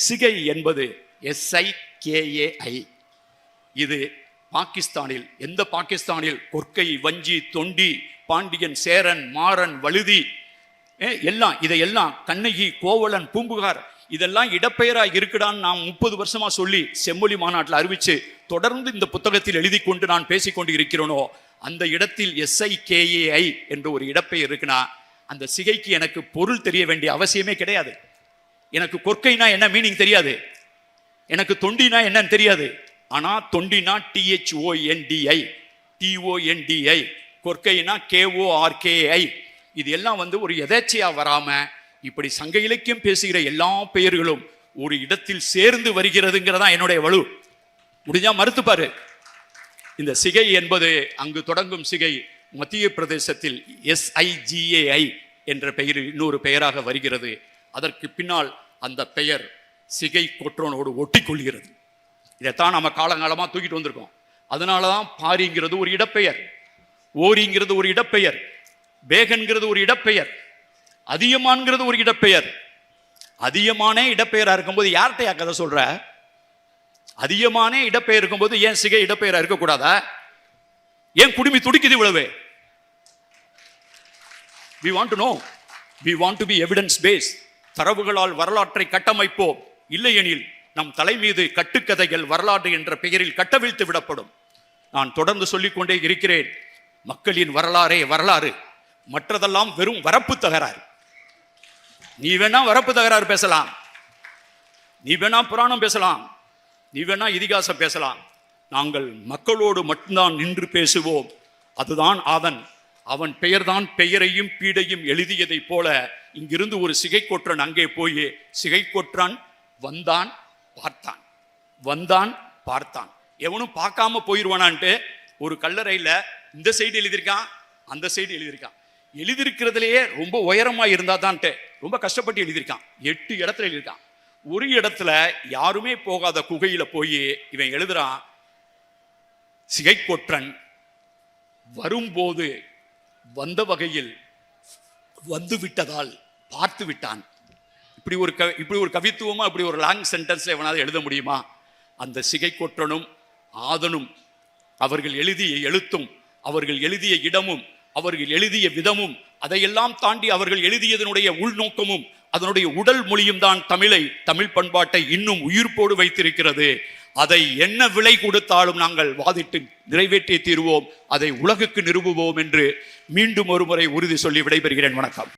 சிகை என்பது SIKAI. இது பாகிஸ்தானில், எந்த பாகிஸ்தானில் கொற்கை, வஞ்சி, தொண்டி, பாண்டியன், சேரன், மாறன், வழுதி இதையெல்லாம் கண்ணகி, கோவலன், பூம்புகார் இதெல்லாம் இடப்பெயரா இருக்குடான்னு நான் 30 வருஷமா சொல்லி செம்மொழி மாநாட்டில் அறிவிச்சு தொடர்ந்து இந்த புத்தகத்தில் எழுதி கொண்டு நான் பேசிக்கொண்டு இருக்கிறேனோ, அந்த இடத்தில் SIKAI என்ற ஒரு இடப்பெயர் இருக்குன்னா அந்த சிகைக்கு எனக்கு பொருள் தெரிய வேண்டிய அவசியமே கிடையாது. எனக்கு கொற்கைனா என்ன மீனிங் தெரியாது, எனக்கு தொண்டினா என்னன்னு தெரியாது. ஆனா தொண்டினா THONDI, கொற்கைனா KORKI. இது எல்லாம் வந்து ஒரு எதேச்சையா வராம இப்படி சங்க இலக்கியம் பேசுகிற எல்லா பெயர்களும் ஒரு இடத்தில் சேர்ந்து வருகிறதுங்கிறதா என்னுடைய வலு. முடிஞ்சா மறுத்துப்பாரு. இந்த சிகை என்பது அங்கு தொடங்கும் சிகை மத்திய பிரதேசத்தில் SIGAI என்ற பெயர் இன்னொரு பெயராக வருகிறது. அதற்கு பின்னால் அந்த பெயர் சிகை கொற்றனோடு ஒட்டி கொள்கிறது. இதைத்தான் நம்ம காலங்காலமா தூக்கிட்டு வந்திருக்கோம். அதனாலதான் பாரிங்கிறது ஒரு இடப்பெயர், ஓரிங்கிறது ஒரு இடப்பெயர், பேகன்கிறது ஒரு இடப்பெயர், அதியமான்கிறது ஒரு இடப்பெயர். அதியமானே இடப்பெயரா இருக்கும்போது யார்கிட்ட கதை சொல்ற? அதியமானே இடப்பெயர் இருக்கும்போது ஏன் சிகை இடப்பெயரா இருக்கக்கூடாதா? ஏன் குடுமி துடிக்குது இவ்வளவு? We want to know. We want to be evidence based. தரவுகளால் வரலாற்றை கட்டமைப்போம். இல்லையெனில் நம் தலை மீது கட்டுக்கதைகள் வரலாறு என்ற பெயரில் கட்டவிழ்த்து விடப்படும். நான் தொடர்ந்து சொல்லிக்கொண்டே இருக்கிறேன், மக்களின் வரலாறே வரலாறு, மற்றதெல்லாம் வெறும் வரப்பு தகராறு. நீ வேணா வரப்பு தகராறு பேசலாம், நீ வேணா புராணம் பேசலாம், நீ வேணா இதிகாசம் பேசலாம். நாங்கள் மக்களோடு மட்டும்தான் நின்று பேசுவோம். அதுதான் ஆதன். அவன் பெயர்தான் பெயரையும் பீடையும் எழுதியதை போல இங்கிருந்து ஒரு சிகை கொற்றன் அங்கே போய் சிகை கொற்றான் வந்தான் பார்த்தான், வந்தான் பார்த்தான். எவனும் பார்க்காம போயிடுவானான்ட்டு ஒரு கல்லறையில இந்த சைடு எழுதியிருக்கான், அந்த சைடு எழுதியிருக்கான். எழுதியிருக்கிறதுலையே ரொம்ப உயரமா இருந்தா தான்ட்டு ரொம்ப கஷ்டப்பட்டு எழுதியிருக்கான். 8 இடத்துல எழுதியிருக்கான். ஒரு இடத்துல யாருமே போகாத குகையில போய் இவன் எழுதுறான், சிகைக்கொற்றன் வரும்போது வந்த வகையில் வந்து விட்டதால் பார்த்து விட்டான். இப்படி ஒரு கவித்துவமா இப்படி ஒரு லாங் சென்டென்ஸ்ல எவனாவது எழுத முடியுமா? அந்த சிகைக்கொற்றனும் ஆதனும் அவர்கள் எழுதிய எழுத்தும் அவர்கள் எழுதிய இடமும் அவர்கள் எழுதிய விதமும் அதையெல்லாம் தாண்டி அவர்கள் எழுதியதனுடைய உள்நோக்கமும் அதனுடைய உடல் மொழியும் தான் தமிழ் பண்பாட்டை இன்னும் உயிர்ப்போடு வைத்திருக்கிறது. அதை என்ன விலை கொடுத்தாலும் நாங்கள் வாதிட்டு நிறைவேற்றி தீர்வோம், அதை உலகுக்கு நிறுவுவோம் என்று மீண்டும் ஒரு முறை உறுதி சொல்லி விடைபெறுகிறேன். வணக்கம்.